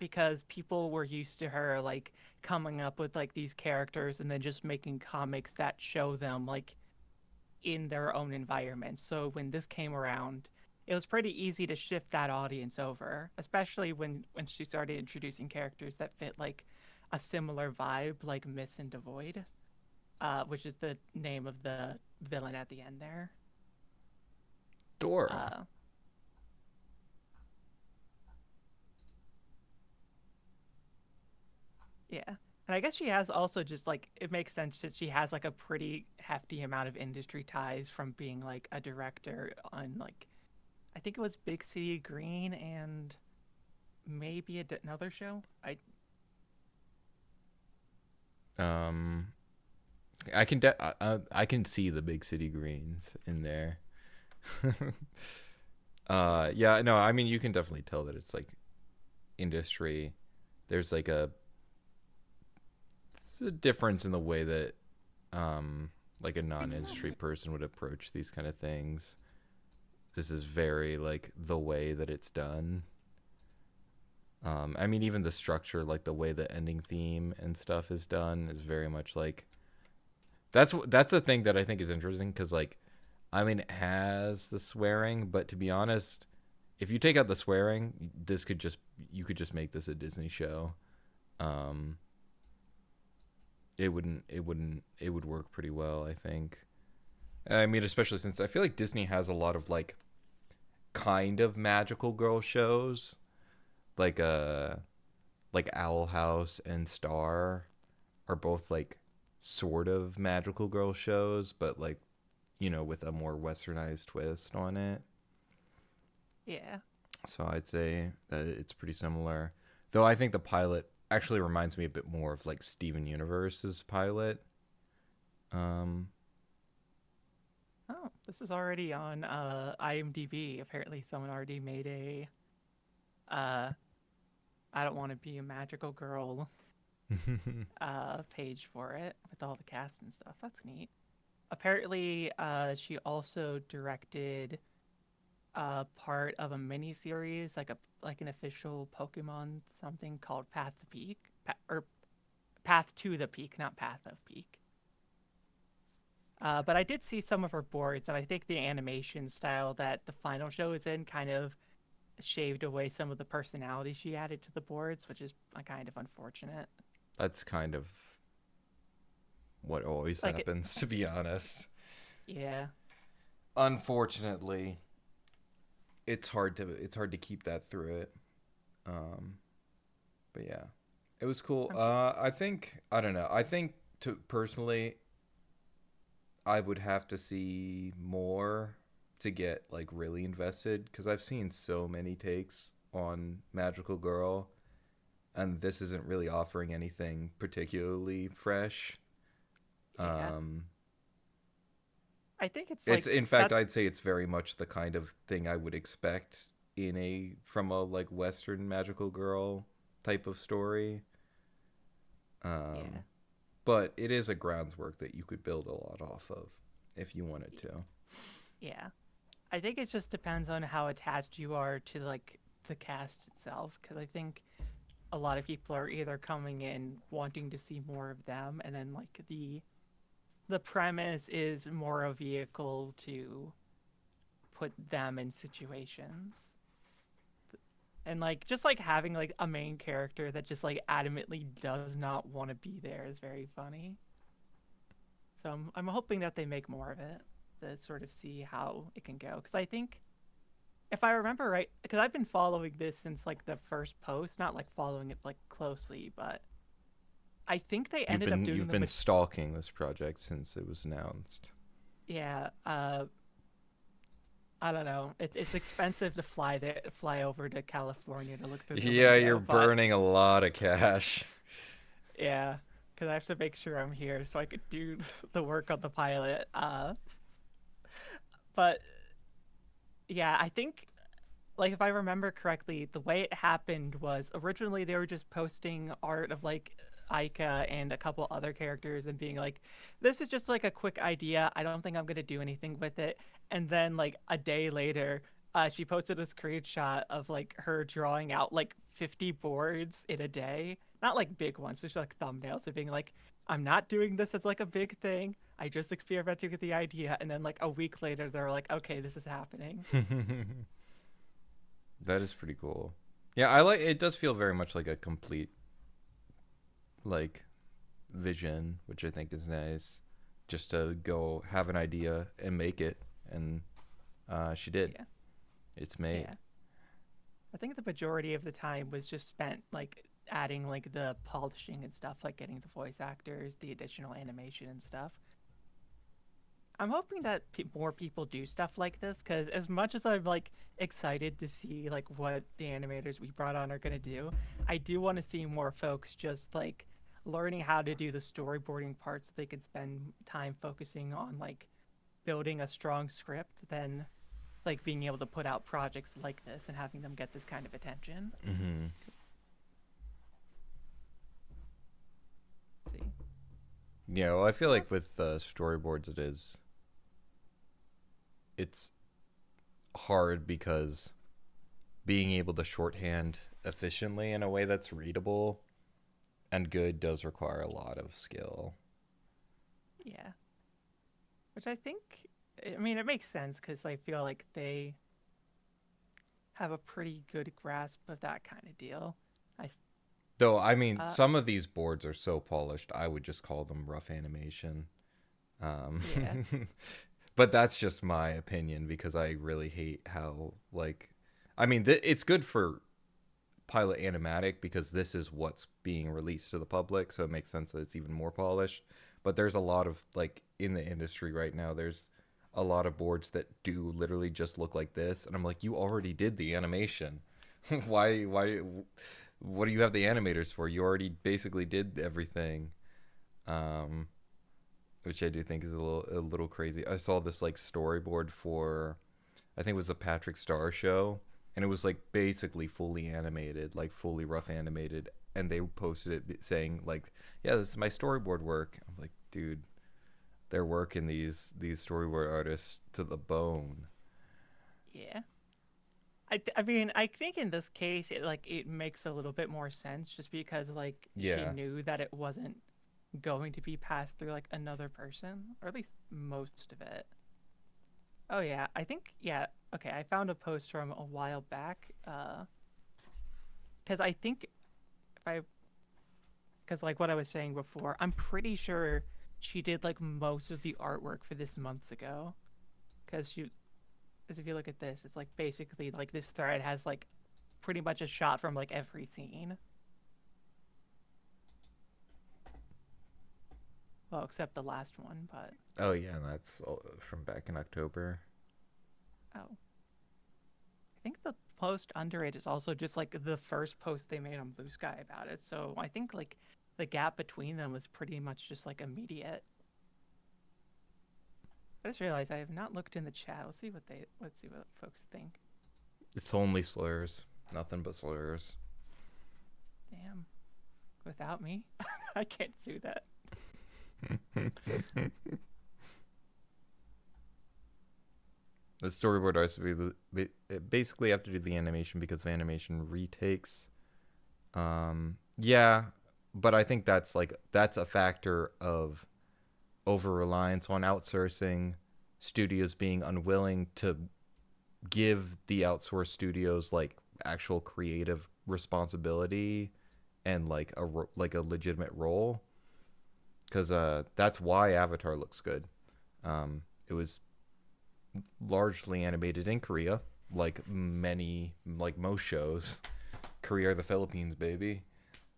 Speaker 2: Because people were used to her like coming up with like these characters and then just making comics that show them like in their own environment. So when this came around, it was pretty easy to shift that audience over, especially when she started introducing characters that fit like a similar vibe, like Miss and Devoid, which is the name of the villain at the end there.
Speaker 1: Dora.
Speaker 2: Yeah. And I guess she has also just like, it makes sense that she has like a pretty hefty amount of industry ties from being like a director on like, I think it was Big City Green and maybe another show.
Speaker 1: I can see the Big City Greens in there. Yeah, no, I mean you can definitely tell that it's like industry. There's like a difference in the way that like a non-industry person would approach these kind of things. This is very like the way that it's done. I mean, even the structure, like the way the ending theme and stuff is done, is very much like that's the thing that I think is interesting because like, I mean, it has the swearing, but to be honest, if you take out the swearing, you could just make this a Disney show. It would work pretty well, I think. I mean, especially since I feel like Disney has a lot of like kind of magical girl shows, like Owl House and Star are both like sort of magical girl shows, but like, you know, with a more westernized twist on it.
Speaker 2: Yeah.
Speaker 1: So I'd say that it's pretty similar, though I think the pilot actually reminds me a bit more of like Steven Universe's pilot.
Speaker 2: Oh, this is already on IMDb. Apparently someone already made a I don't want to be a magical girl page for it with all the cast and stuff. That's neat. Apparently she also directed part of a mini series, like an official Pokemon something called Path to Peak, or Path to the Peak, not Path of Peak. But I did see some of her boards, and I think the animation style that the final show is in kind of shaved away some of the personality she added to the boards, which is kind of unfortunate.
Speaker 1: That's kind of what always
Speaker 2: Like
Speaker 1: happens, to be honest.
Speaker 2: Yeah.
Speaker 1: Unfortunately, it's hard to keep that through it. But yeah, it was cool. I don't know. I think personally, I would have to see more to get like really invested, because I've seen so many takes on Magical Girl, and this isn't really offering anything particularly fresh.
Speaker 2: Yeah. I think it's
Speaker 1: It's
Speaker 2: like
Speaker 1: in fact, I'd say it's very much the kind of thing I would expect from a like Western Magical Girl type of story.
Speaker 2: yeah.
Speaker 1: But it is a groundwork that you could build a lot off of if you wanted to.
Speaker 2: Yeah. I think it just depends on how attached you are to like the cast itself, because I think a lot of people are either coming in wanting to see more of them, and then like the premise is more a vehicle to put them in situations. And like just like having like a main character that just like adamantly does not want to be there is very funny. So I'm hoping that they make more of it to sort of see how it can go. Because I think, if I remember right, because I've been following this since like the first post, not like following it like closely, but I think they ended up doing
Speaker 1: You've been stalking this project since it was announced.
Speaker 2: Yeah, I don't know. It's expensive to fly over to California to look through the
Speaker 1: Yeah,
Speaker 2: window,
Speaker 1: you're
Speaker 2: but
Speaker 1: burning a lot of cash.
Speaker 2: yeah, because I have to make sure I'm here so I could do the work on the pilot. But yeah, I think, like, if I remember correctly, the way it happened was originally they were just posting art of like Aika and a couple other characters and being like, this is just like a quick idea. I don't think I'm gonna do anything with it. And then like a day later, she posted a screenshot of like her drawing out like 50 boards in a day. Not like big ones, just like thumbnails of being like, I'm not doing this as like a big thing. I just experimenting with the idea. And then like a week later, they're like, okay, this is happening.
Speaker 1: That is pretty cool. Yeah, I like it. Does feel very much like a complete like vision, which I think is nice. Just to go have an idea and make it, and she did.
Speaker 2: Yeah.
Speaker 1: It's made.
Speaker 2: Yeah. I think the majority of the time was just spent like adding like the polishing and stuff, like getting the voice actors, the additional animation and stuff. I'm hoping that more people do stuff like this, because as much as I'm like excited to see like what the animators we brought on are gonna do, I do want to see more folks just like learning how to do the storyboarding parts so they can spend time focusing on like building a strong script than like being able to put out projects like this and having them get this kind of attention.
Speaker 1: Mm-hmm.
Speaker 2: See.
Speaker 1: Yeah, well, I feel like with storyboards, it's hard because being able to shorthand efficiently in a way that's readable and good does require a lot of skill.
Speaker 2: Yeah. Which I think, I mean, it makes sense because I feel like they have a pretty good grasp of that kind of deal.
Speaker 1: Though, I mean, some of these boards are so polished, I would just call them rough animation.
Speaker 2: Yeah.
Speaker 1: But that's just my opinion because I really hate how, like, I mean, it's good for pilot animatic because this is what's being released to the public, so it makes sense that it's even more polished. But there's a lot of, like, in the industry right now, there's a lot of boards that do literally just look like this, and I'm like, you already did the animation. What do you have the animators for? You already basically did everything. Which I do think is a little crazy. I saw this like storyboard for, I think it was the Patrick Star show, and it was like basically fully animated, like fully rough animated, and they posted it saying like, yeah, this is my storyboard work. I'm like, dude, they're working these storyboard artists to the bone.
Speaker 2: Yeah. I mean, I think in this case, it makes a little bit more sense just because like she knew that it wasn't going to be passed through like another person, or at least most of it. Oh yeah, I think okay, I found a post from a while back because I think because like what I was saying before, I'm pretty sure she did like most of the artwork for this months ago, because if you look at this, it's like basically like this thread has like pretty much a shot from like every scene. Well, except the last one, but...
Speaker 1: Oh, yeah, that's from back in October.
Speaker 2: Oh. I think the post under it is also just like the first post they made on Blue Sky about it. So I think like the gap between them was pretty much just like immediate. I just realized I have not looked in the chat. Let's see what folks think.
Speaker 1: It's only slurs. Nothing but slurs.
Speaker 2: Damn. Without me, I can't do that.
Speaker 1: The storyboard artists basically have to do the animation because of animation retakes. Yeah, but I think that's a factor of over-reliance on outsourcing, studios being unwilling to give the outsourced studios like actual creative responsibility and like a legitimate role. Because that's why Avatar looks good. It was largely animated in Korea, like most shows. Korea or the Philippines, baby.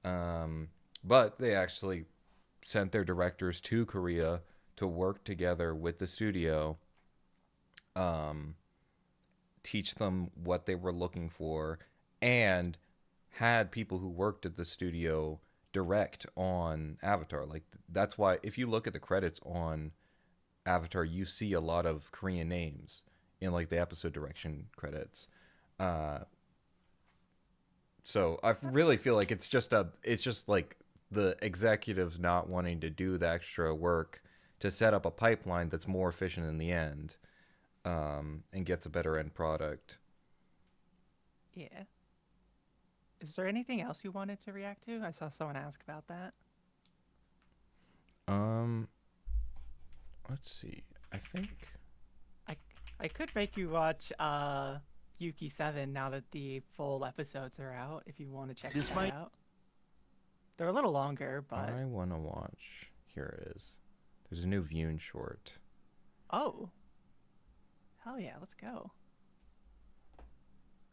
Speaker 1: But they actually sent their directors to Korea to work together with the studio, teach them what they were looking for, and had people who worked at the studio direct on Avatar. Like, that's why if you look at the credits on Avatar, you see a lot of Korean names in like the episode direction credits. So I really feel like it's just like the executives not wanting to do the extra work to set up a pipeline that's more efficient in the end, and gets a better end product.
Speaker 2: Yeah. Is there anything else you wanted to react to? I saw someone ask about that.
Speaker 1: Let's see. I think
Speaker 2: I could make you watch Yuki 7 now that the full episodes are out if you want to check that out. They're a little longer, but
Speaker 1: I want to watch. Here it is. There's a new Vyun short.
Speaker 2: Oh. Hell yeah, let's go.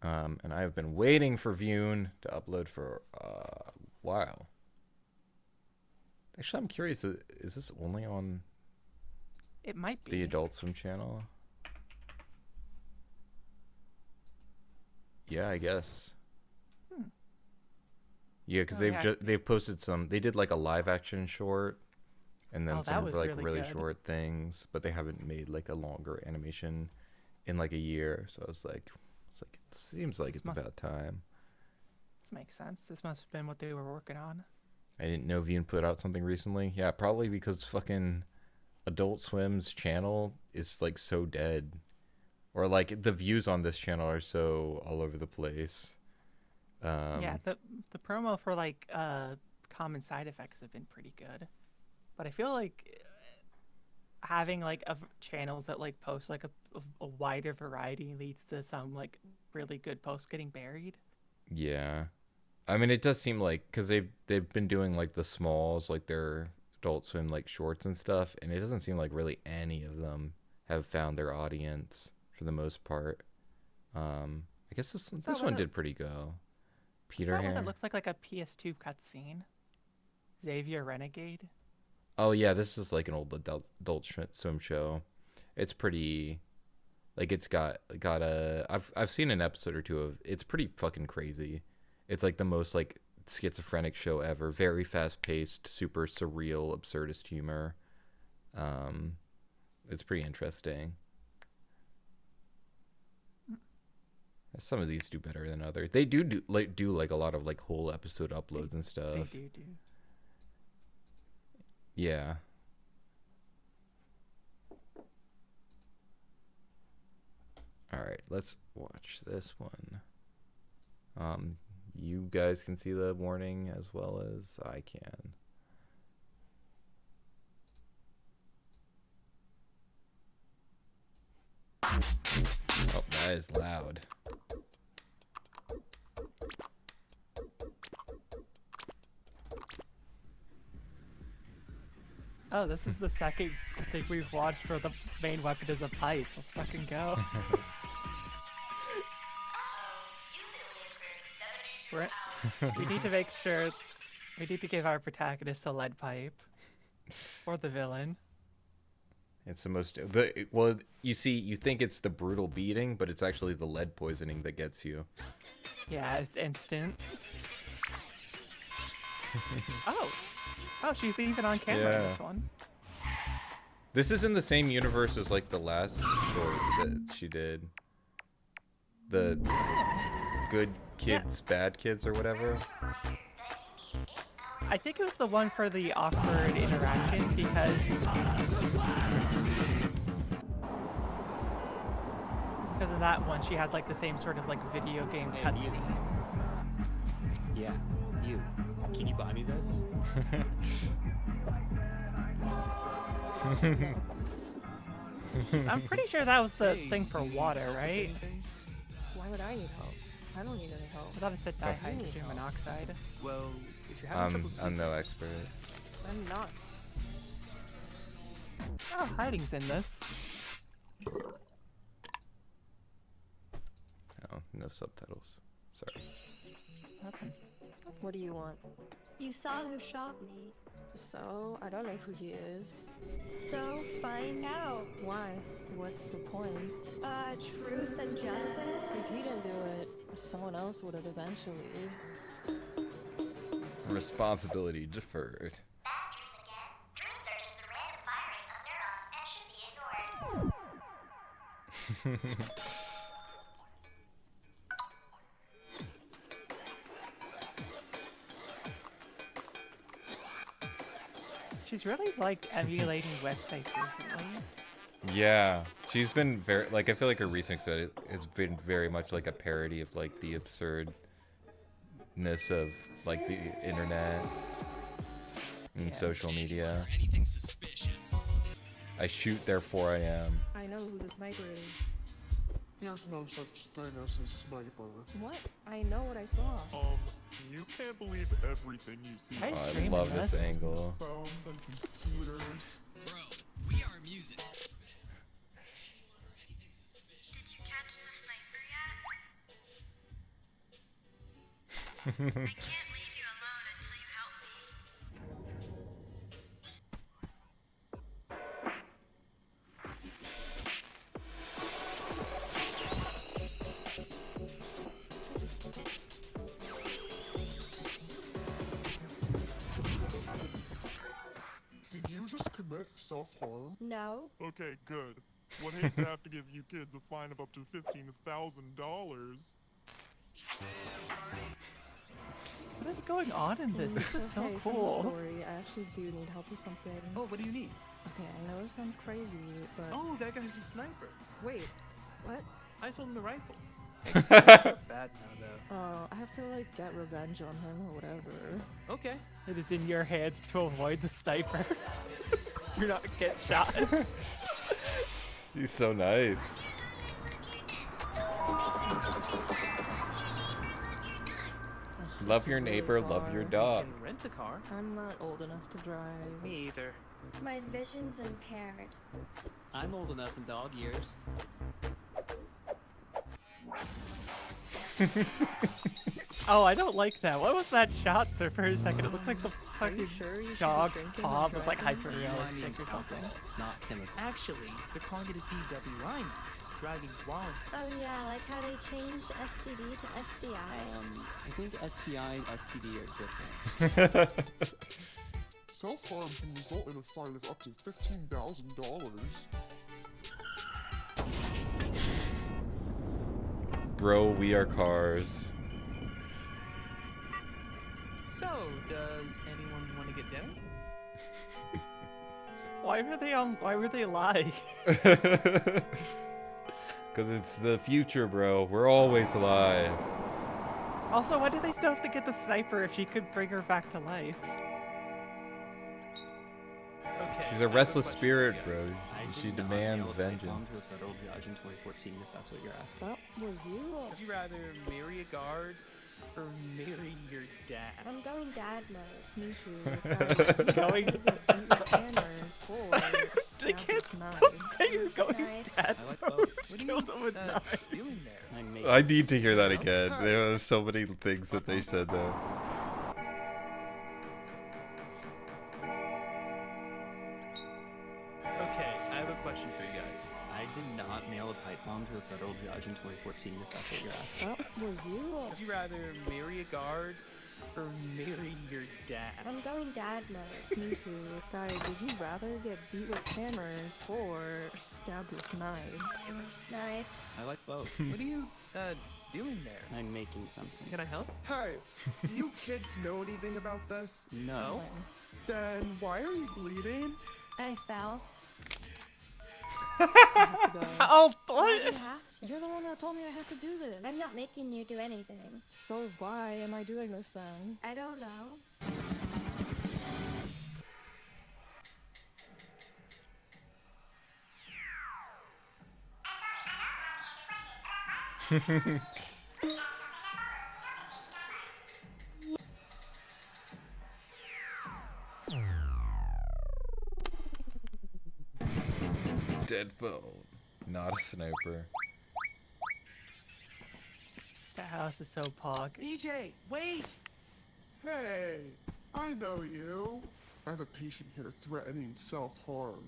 Speaker 1: And I have been waiting for Vyun to upload for a while. Actually, I'm curious, is this only on
Speaker 2: It might be.
Speaker 1: the Adult Swim channel? Yeah, I guess. Yeah, because they've posted some. They did like a live action short, and then some
Speaker 2: was
Speaker 1: like
Speaker 2: really good.
Speaker 1: short things, but they haven't made like a longer animation in like a year. So I was like, it seems like it's about time.
Speaker 2: This makes sense. This must have been what they were working on.
Speaker 1: I didn't know Vyun put out something recently. Yeah, probably because fucking Adult Swim's channel is like so dead, or like the views on this channel are so all over the place.
Speaker 2: Yeah, the promo for like common side effects have been pretty good, but I feel like having like channels that like post like a wider variety leads to some like really good posts getting buried.
Speaker 1: Yeah, I mean it does seem like because they've been doing like the smalls, like their Adult Swim like shorts and stuff, and it doesn't seem like really any of them have found their audience for the most part. I guess this one did pretty good. Peter
Speaker 2: One
Speaker 1: here.
Speaker 2: that looks like a PS2 cutscene. Xavier Renegade.
Speaker 1: Oh yeah, this is like an old Adult Swim show. It's pretty, like it's got a. I've seen an episode or two of. It's pretty fucking crazy. It's like the most like schizophrenic show ever. Very fast paced, super surreal, absurdist humor. It's pretty interesting. Some of these do better than others. They do like a lot of like whole episode uploads and stuff.
Speaker 2: They do.
Speaker 1: Yeah. All right, let's watch this one. You guys can see the warning as well as I can. Oh, that is loud.
Speaker 2: Oh, this is the second thing we've watched where the main weapon is a pipe. Let's fucking go. We need to make sure we need to give our protagonist a lead pipe. Or the villain.
Speaker 1: It's the most you see, you think it's the brutal beating, but it's actually the lead poisoning that gets you.
Speaker 2: Yeah, it's instant. Oh, she's even on camera in this one.
Speaker 1: This is in the same universe as like the last short that she did. The good kids, bad kids, or whatever.
Speaker 2: I think it was the one for the awkward interaction because of that one, she had like the same sort of like video game cutscene.
Speaker 9: Yeah, you. Can you buy me this?
Speaker 2: I'm pretty sure that was the thing for water, right?
Speaker 10: Why would I need help? I don't need any help.
Speaker 2: I thought it said dihydrogen monoxide.
Speaker 9: Well, if you're having trouble
Speaker 1: I'm no expert.
Speaker 10: I'm not.
Speaker 2: Oh, hiding's in this.
Speaker 1: Oh, no subtitles. Sorry.
Speaker 10: What do you want?
Speaker 11: You saw who shot me.
Speaker 10: So, I don't know who he is.
Speaker 11: So find out.
Speaker 10: Why? What's the point?
Speaker 11: Truth and justice?
Speaker 10: If he didn't do it, someone else would have eventually.
Speaker 1: Responsibility deferred.
Speaker 3: Bad dream again? Dreams are just the random firing of neurons and should be ignored.
Speaker 2: She's really like emulating websites recently.
Speaker 1: Yeah, she's been very like I feel like her recent stuff has been very much like a parody of like the absurdness of like the internet and social media. I shoot, therefore I am.
Speaker 10: I know who the sniper is.
Speaker 12: There's no such thing as a sniper.
Speaker 10: What? I know what I saw.
Speaker 12: You can't believe everything you see.
Speaker 1: Oh, I love this angle.
Speaker 12: Phones and computers.
Speaker 13: Bro, we are music.
Speaker 3: Did you catch the sniper yet? I can't leave you alone until you help me.
Speaker 12: Did you just commit self-harm?
Speaker 11: No.
Speaker 12: Okay, good. Would hate to have to give you kids a fine of up to $15,000.
Speaker 2: What is going on in this? This is so
Speaker 10: Okay,
Speaker 2: cool.
Speaker 10: Sorry, I actually do need help with something.
Speaker 9: Oh, what do you need?
Speaker 10: Okay, I know it sounds crazy, but...
Speaker 9: Oh, that guy's a sniper.
Speaker 10: Wait, what?
Speaker 9: I sold him the rifle. Bad now, though.
Speaker 10: I have to, like, get revenge on him or whatever.
Speaker 9: Okay.
Speaker 2: It is in your hands to avoid the sniper. Do not get shot.
Speaker 1: He's so nice. Love your neighbor, love your dog.
Speaker 9: You can rent a car.
Speaker 10: I'm not old enough to drive.
Speaker 9: Me either.
Speaker 11: My vision's impaired.
Speaker 9: I'm old enough in dog years.
Speaker 2: Oh, I don't like that. What was that shot there for a second? It looked like the fucking
Speaker 10: sure you should be
Speaker 2: dog's
Speaker 10: drinking
Speaker 2: paw
Speaker 10: and
Speaker 2: was like
Speaker 10: driving?
Speaker 2: hyper-realistic or something.
Speaker 9: Not chemical. Actually, they're calling it a DWI now. Driving while.
Speaker 11: Oh yeah, like how they changed STD to SDI.
Speaker 9: I think STI and STD are different.
Speaker 12: Self-harm can result in a fine of up to $15,000.
Speaker 1: Bro, we are cars.
Speaker 9: So, does anyone want to get down?
Speaker 2: Why were they alive?
Speaker 1: Because it's the future, bro. We're always alive.
Speaker 2: Also, why do they still have to get the sniper if she could bring her back to life?
Speaker 9: Okay.
Speaker 1: She's a
Speaker 9: I have
Speaker 1: restless
Speaker 9: question
Speaker 1: spirit,
Speaker 9: for you
Speaker 1: bro.
Speaker 9: guys. I
Speaker 1: She
Speaker 9: did not
Speaker 1: demands
Speaker 9: nail the bomb to a
Speaker 1: vengeance.
Speaker 9: federal judge in 2014, if that's what you're asking.
Speaker 10: That was you?
Speaker 9: Would you rather marry a guard or marry your dad?
Speaker 11: I'm going dad mode.
Speaker 10: Me too.
Speaker 2: Going-
Speaker 10: They
Speaker 2: can't
Speaker 10: say
Speaker 2: you're going
Speaker 11: Nice.
Speaker 2: dead.
Speaker 9: I like both. What are
Speaker 2: Kill
Speaker 9: you
Speaker 2: them with knives.
Speaker 9: doing there?
Speaker 1: I need to hear that again. There are so many things that they said though.
Speaker 9: Okay, I have a question for you guys. I did not mail a pipe bomb to a federal judge in 2014, if that's what you're asking.
Speaker 10: That was you?
Speaker 9: Would you rather marry a guard or marry your dad?
Speaker 11: I'm going dad mode.
Speaker 10: Me too. Guy, would you rather get beat with hammers or stabbed with knives?
Speaker 11: Knives.
Speaker 9: I like both. What are you doing there? I'm making something. Can I help?
Speaker 12: Hey, do you kids know anything about this?
Speaker 9: No.
Speaker 12: Then why are you bleeding?
Speaker 11: I fell.
Speaker 10: I have to go.
Speaker 2: Oh,
Speaker 11: Why
Speaker 2: what?
Speaker 11: do you have to?
Speaker 10: You're the one that told me I had to do this.
Speaker 11: I'm not making you do anything.
Speaker 10: So why am I doing this then?
Speaker 11: I don't know.
Speaker 1: Dead phone. Not a sniper.
Speaker 2: That house is so pog.
Speaker 9: BJ, wait!
Speaker 12: Hey, I know you. I have a patient here threatening self-harm.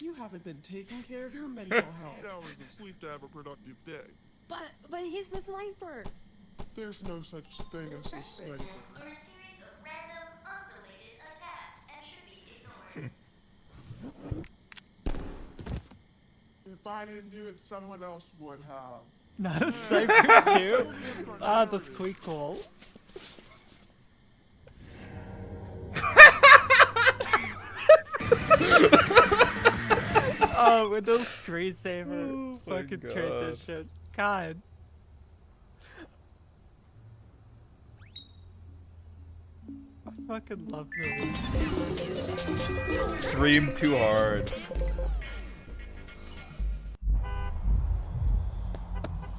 Speaker 12: You haven't been taking care of your mental health. 8 hours of sleep to have a productive day.
Speaker 10: But he's the sniper.
Speaker 12: There's no such thing as a sniper.
Speaker 3: Are a series of random, unrelated attacks and should be ignored.
Speaker 12: If I didn't do it, someone else would have.
Speaker 2: Not a sniper too? Ah, that's quite cool. Oh, Windows screensaver
Speaker 1: my
Speaker 2: fucking
Speaker 1: God.
Speaker 2: transition. God. I fucking love this.
Speaker 1: Scream too hard.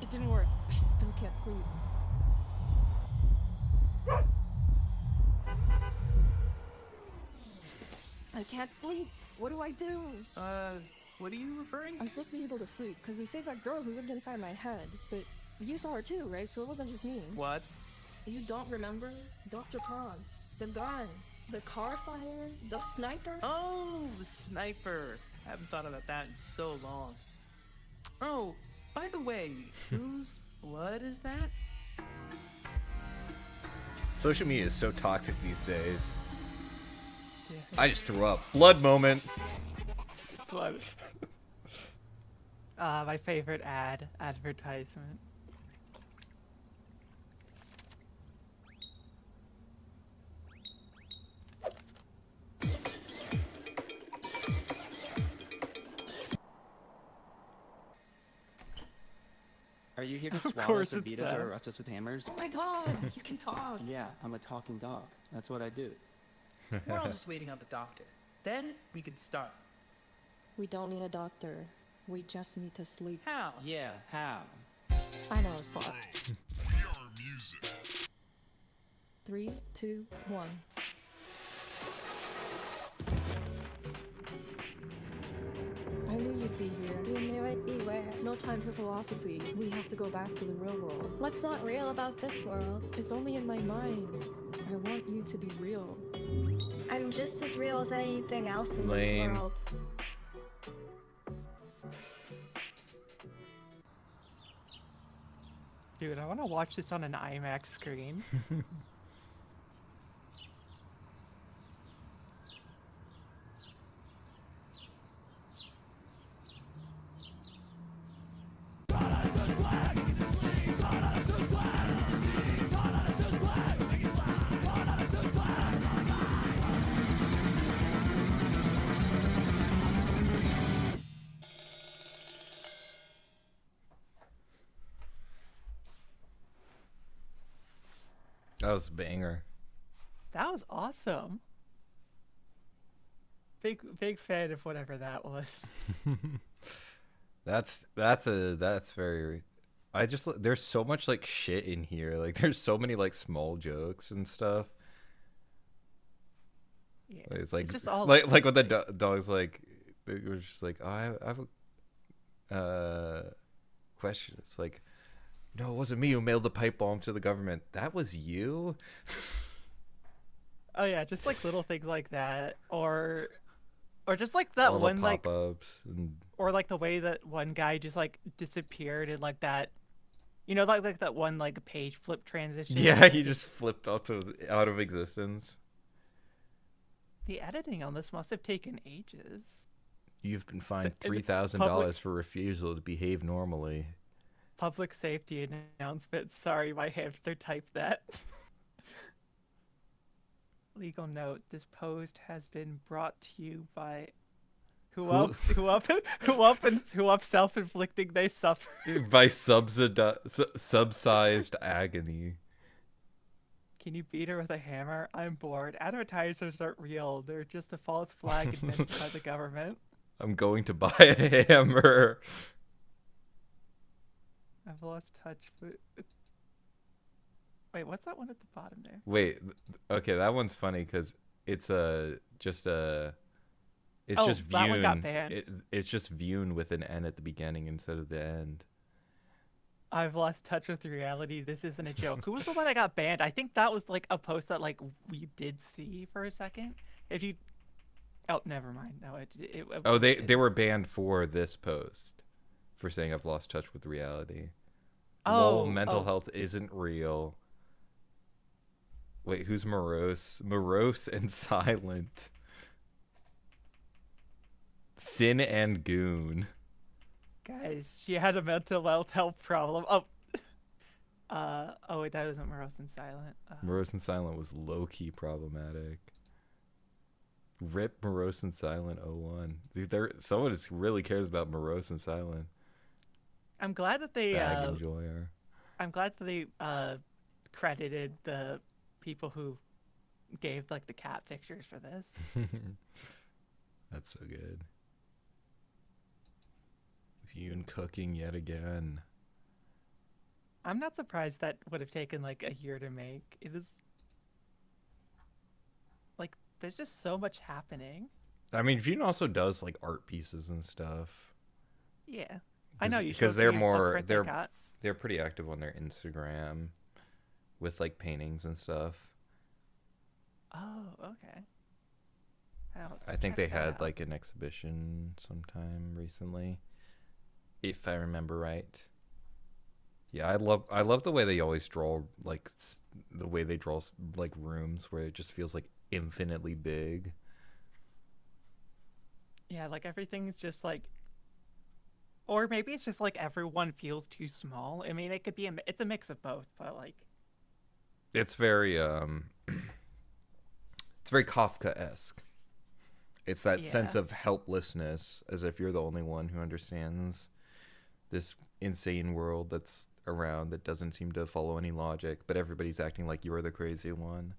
Speaker 10: It didn't work. I still can't sleep. I can't sleep. What do I do?
Speaker 9: What are you referring to?
Speaker 10: I'm supposed to be able to sleep because we saved that girl who lived inside my head. But you saw her too, right? So it wasn't just me.
Speaker 9: What?
Speaker 10: You don't remember? Dr. Prawn. The gun. The car fire. The sniper.
Speaker 9: Oh, the sniper. I haven't thought about that in so long. Oh, by the way, whose blood is that?
Speaker 1: Social media is so toxic these days.
Speaker 2: Yeah.
Speaker 1: I just threw up. Blood moment.
Speaker 2: Blood. My favorite advertisement.
Speaker 9: Are you here to
Speaker 2: Of
Speaker 9: swallow
Speaker 2: course
Speaker 9: us or
Speaker 2: it's
Speaker 9: beat us or
Speaker 2: them.
Speaker 9: arrest us with hammers?
Speaker 10: Oh my god, you can talk.
Speaker 9: Yeah, I'm a talking dog. That's what I do.
Speaker 14: We're all just waiting on the doctor. Then we can start.
Speaker 10: We don't need a doctor. We just need to sleep.
Speaker 14: How?
Speaker 9: Yeah, how?
Speaker 10: I know a spot.
Speaker 12: We are music.
Speaker 10: 3, 2, 1. I knew you'd be here.
Speaker 11: You knew I'd be where?
Speaker 10: No time for philosophy. We have to go back to the real world.
Speaker 11: What's not real about this world?
Speaker 10: It's only in my mind. I want you to be real.
Speaker 11: I'm just as real as anything else in
Speaker 1: Lame.
Speaker 11: this world.
Speaker 2: Dude, I want to watch this on an IMAX screen.
Speaker 1: That was a banger.
Speaker 2: That was awesome. Big fan of whatever that was.
Speaker 1: That's very. I just there's so much like shit in here. Like there's so many like small jokes and stuff.
Speaker 2: Yeah,
Speaker 1: It's like
Speaker 2: just all
Speaker 1: like when the dog's like, it was just like, oh, I have a question. It's like, no, it wasn't me who mailed the pipe bomb to the government. That was you.
Speaker 2: Oh yeah, just like little things like that, or Or just like that
Speaker 1: all
Speaker 2: one
Speaker 1: the
Speaker 2: like,
Speaker 1: pop-ups and
Speaker 2: or like the way that one guy just like disappeared in like that, you know, like that one like page flip transition.
Speaker 1: yeah, he just flipped out of existence.
Speaker 2: The editing on this must have taken ages.
Speaker 1: You've been fined
Speaker 2: So,
Speaker 1: $3,000
Speaker 2: public-
Speaker 1: for refusal to behave normally.
Speaker 2: Public safety announcement. Sorry, my hamster typed that. Legal note: this post has been brought to you by who up self-inflicting they suffer.
Speaker 1: By subsized agony.
Speaker 2: Can you beat her with a hammer? I'm bored. Advertisers aren't real. They're just a false flag invented by the government.
Speaker 1: I'm going to buy a hammer.
Speaker 2: I've lost touch with... Wait, what's that one at the bottom there?
Speaker 1: Wait, okay, that one's funny because it's just
Speaker 2: Oh,
Speaker 1: just
Speaker 2: that one got
Speaker 1: Vune.
Speaker 2: banned.
Speaker 1: It's just Vune with an N at the beginning instead of the end.
Speaker 2: I've lost touch with reality. This isn't a joke. Who was the one that got banned? I think that was like a post that like we did see for a second. If you... Oh, never mind. No,
Speaker 1: Oh, they were banned for this post for saying I've lost touch with reality.
Speaker 2: Oh,
Speaker 1: mental health isn't real. Wait, who's morose? Morose and silent. Sin and goon.
Speaker 2: Guys, she had a mental health problem. Oh, oh wait, that isn't morose and silent.
Speaker 1: Morose and silent was low-key problematic. Rip Morose and Silent 01. Dude, someone just really cares about Morose and Silent.
Speaker 2: I'm glad that they
Speaker 1: Bag enjoyer.
Speaker 2: I'm glad that they credited the people who gave like the cat pictures for this.
Speaker 1: That's so good. Vune cooking yet again.
Speaker 2: I'm not surprised that would have taken like a year to make. It is like there's just so much happening.
Speaker 1: I mean, Vune also does like art pieces and stuff.
Speaker 2: Yeah, I know you
Speaker 1: because
Speaker 2: showed me a print they got.
Speaker 1: they're pretty active on their Instagram with like paintings and stuff.
Speaker 2: Oh, okay.
Speaker 1: I think they
Speaker 2: check that
Speaker 1: had
Speaker 2: out.
Speaker 1: like an exhibition sometime recently, if I remember right. Yeah, I love the way they always draw like the way they draw like rooms where it just feels like infinitely big.
Speaker 2: Yeah, like everything's just like, or maybe it's just like everyone feels too small. I mean, it could be it's a mix of both, but like,
Speaker 1: It's very it's very Kafka-esque. It's that sense
Speaker 2: Yeah.
Speaker 1: of helplessness, as if you're the only one who understands this insane world that's around that doesn't seem to follow any logic, but everybody's acting like you're the crazy one.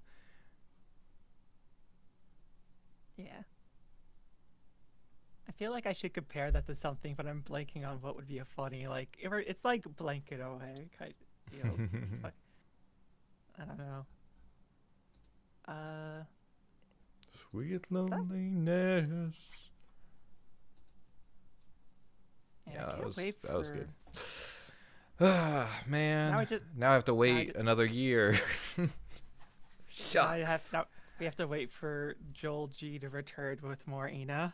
Speaker 2: yeah. I feel like I should compare that to something, but I'm blanking on what would be a funny like. It's like blanket away kind of deal. But I don't know.
Speaker 1: Sweet loneliness.
Speaker 2: Yeah, I
Speaker 1: that
Speaker 2: can't
Speaker 1: was
Speaker 2: wait
Speaker 1: that was
Speaker 2: for-
Speaker 1: good. Ah, man. Now I have to wait another year.
Speaker 2: Now we have to wait for Joel G to return with more Ina.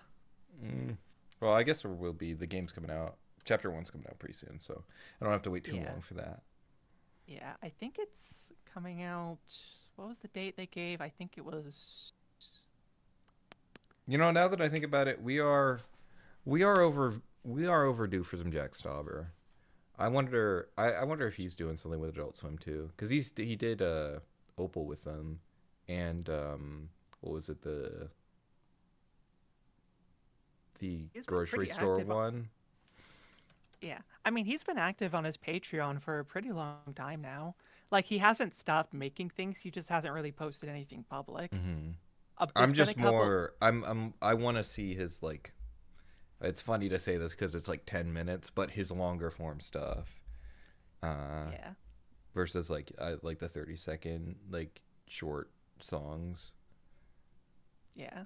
Speaker 1: Well, I guess there will be. The game's coming out. Chapter 1's coming out pretty soon, so I don't have to wait too
Speaker 2: Yeah.
Speaker 1: long for that.
Speaker 2: Yeah, I think it's coming out. What was the date they gave? I think it was.
Speaker 1: You know, now that I think about it, we are overdue for some Jack Stauber. I wonder if he's doing something with Adult Swim too, because he did Opal with them, and what was it, the
Speaker 2: been
Speaker 1: grocery
Speaker 2: pretty
Speaker 1: store
Speaker 2: active on-
Speaker 1: one?
Speaker 2: Yeah, I mean he's been active on his Patreon for a pretty long time now. Like he hasn't stopped making things. He just hasn't really posted anything public.
Speaker 1: Mm-hmm.
Speaker 2: There's
Speaker 1: I'm
Speaker 2: been
Speaker 1: just
Speaker 2: a couple-
Speaker 1: more. I want to see his like. It's funny to say this because it's like 10 minutes, but his longer form stuff.
Speaker 2: Yeah.
Speaker 1: Versus like the 30-second like short songs.
Speaker 2: Yeah,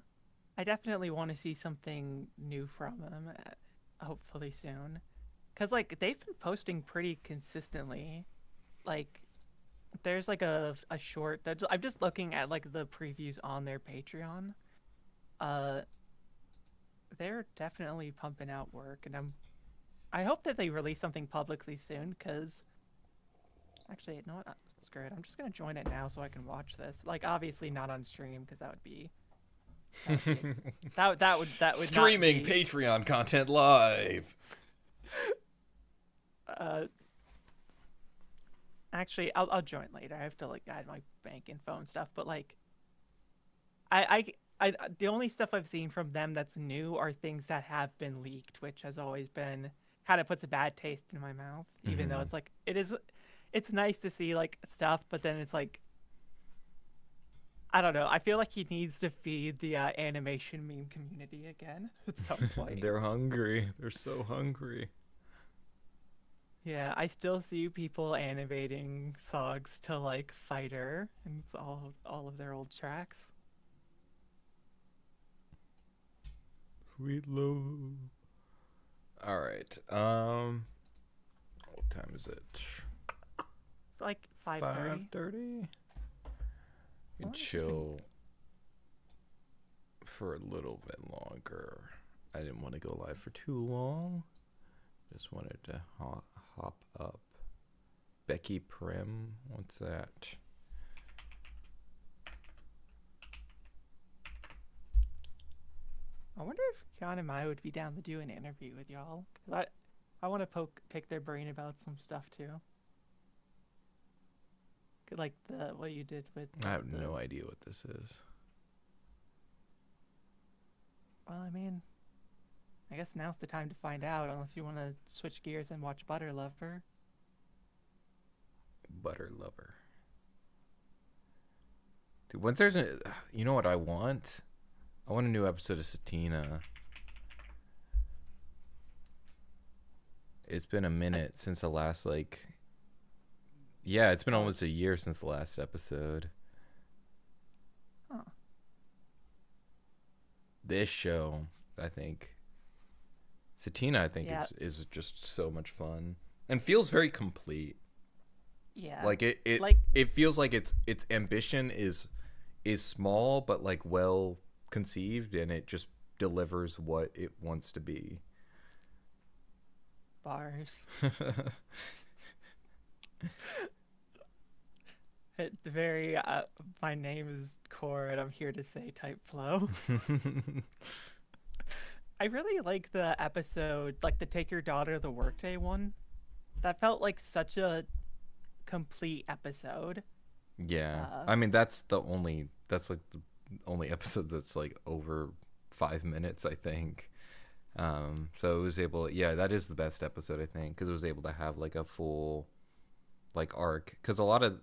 Speaker 2: I definitely want to see something new from him, hopefully soon. Cause like they've been posting pretty consistently. Like, there's like a short that I'm just looking at like the previews on their Patreon. they're definitely pumping out work, and I hope that they release something publicly soon, because actually, you know what? Screw it. I'm just gonna join it now so I can watch this. Like, obviously not on stream, because that would be that would
Speaker 1: Streaming
Speaker 2: not be,
Speaker 1: Patreon content live.
Speaker 2: Actually, I'll join later. I have to like add my bank info and stuff, but like, I the only stuff I've seen from them that's new are things that have been leaked, which has always been kind of puts a bad taste in my mouth. Even though it's like it's nice to see like stuff, but then it's like, I don't know. I feel like he needs to feed the animation meme community again at some point.
Speaker 1: They're hungry. They're so hungry.
Speaker 2: Yeah, I still see people animating songs to like Fighter, and it's all of their old tracks.
Speaker 1: Sweet love. All right. What time is it?
Speaker 2: It's like 5:30.
Speaker 1: 5:30. You can chill for a little bit longer. I didn't want to go live for too long. Just wanted to hop up. Becky Prim, what's that?
Speaker 2: I wonder if Kian and Maya would be down to do an interview with y'all. 'Cause I want to pick their brain about some stuff too. Like what you did with.
Speaker 1: I have no idea what this is.
Speaker 2: Well, I mean, I guess now's the time to find out, unless you want to switch gears and watch Butter Lover.
Speaker 1: Butter Lover. Dude, once there's you know what I want? I want a new episode of Satina. It's been a minute since the last, like... Yeah, it's been almost a year since the last episode.
Speaker 2: Huh.
Speaker 1: This show, I think... Satina, I think,
Speaker 2: Yeah.
Speaker 1: is just so much fun. And feels very complete.
Speaker 2: Yeah.
Speaker 1: Like, it feels like its ambition is small, but, like, well conceived, and it just delivers what it wants to be.
Speaker 2: Bars. At the very, my name is Core and I'm here to say type flow. I really like the episode, like the Take Your Daughter to the Workday one. That felt like such a complete episode.
Speaker 1: Yeah. I mean, that's like the only episode that's like over 5 minutes, I think. So it was that is the best episode, I think, because it was able to have like a full like arc, because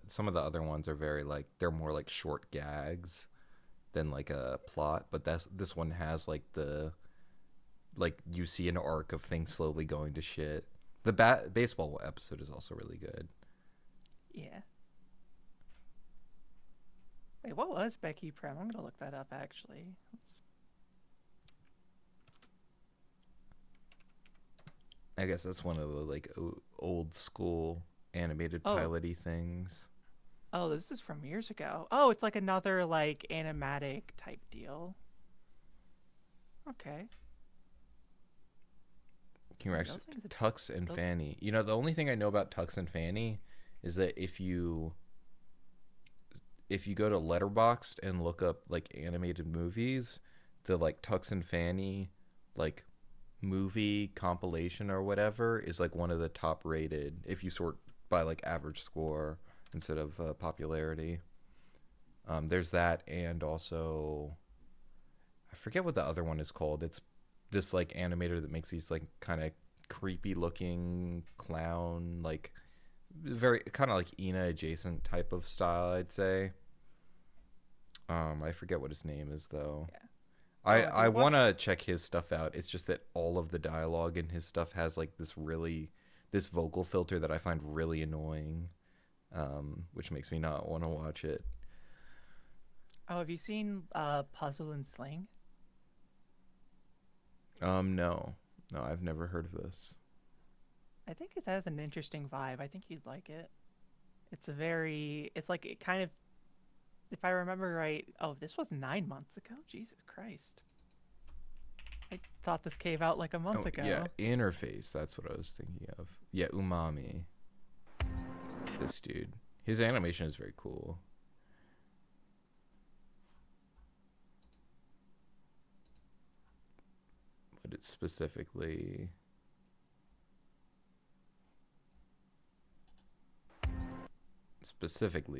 Speaker 1: some of the other ones are very like, they're more like short gags than like a plot, but this one has like you see an arc of things slowly going to shit. The baseball episode is also really good.
Speaker 2: Yeah. Wait, what was Becky Prim? I'm gonna look that up actually.
Speaker 1: I guess that's one of the like old school animated pilot-y things.
Speaker 2: Oh, this is from years ago. Oh, it's like another like animatic type deal. Okay.
Speaker 1: Congrats, Tux and Fanny. You know, the only thing I know about Tux and Fanny is that if you go to Letterboxd and look up like animated movies, the like Tux and Fanny like movie compilation or whatever is like one of the top rated if you sort by like average score instead of popularity. There's that, and also I forget what the other one is called. It's this like animator that makes these like kind of creepy looking clown, like very kind of like Ina adjacent type of style, I'd say. I forget what his name is though. Yeah. I want to check his stuff out. It's just that all of the dialogue in his stuff has like this vocal filter that I find really annoying, which makes me not want to watch it.
Speaker 2: Oh, have you seen Puzzle and Sling?
Speaker 1: No, I've never heard of this.
Speaker 2: I think it has an interesting vibe. I think you'd like it. It's like it kind of, if I remember right. Oh, this was 9 months ago. Jesus Christ. I thought this came out like a month ago.
Speaker 1: Yeah, Interface. That's what I was thinking of. Yeah, Umami. This dude. His animation is very cool. But it's specifically...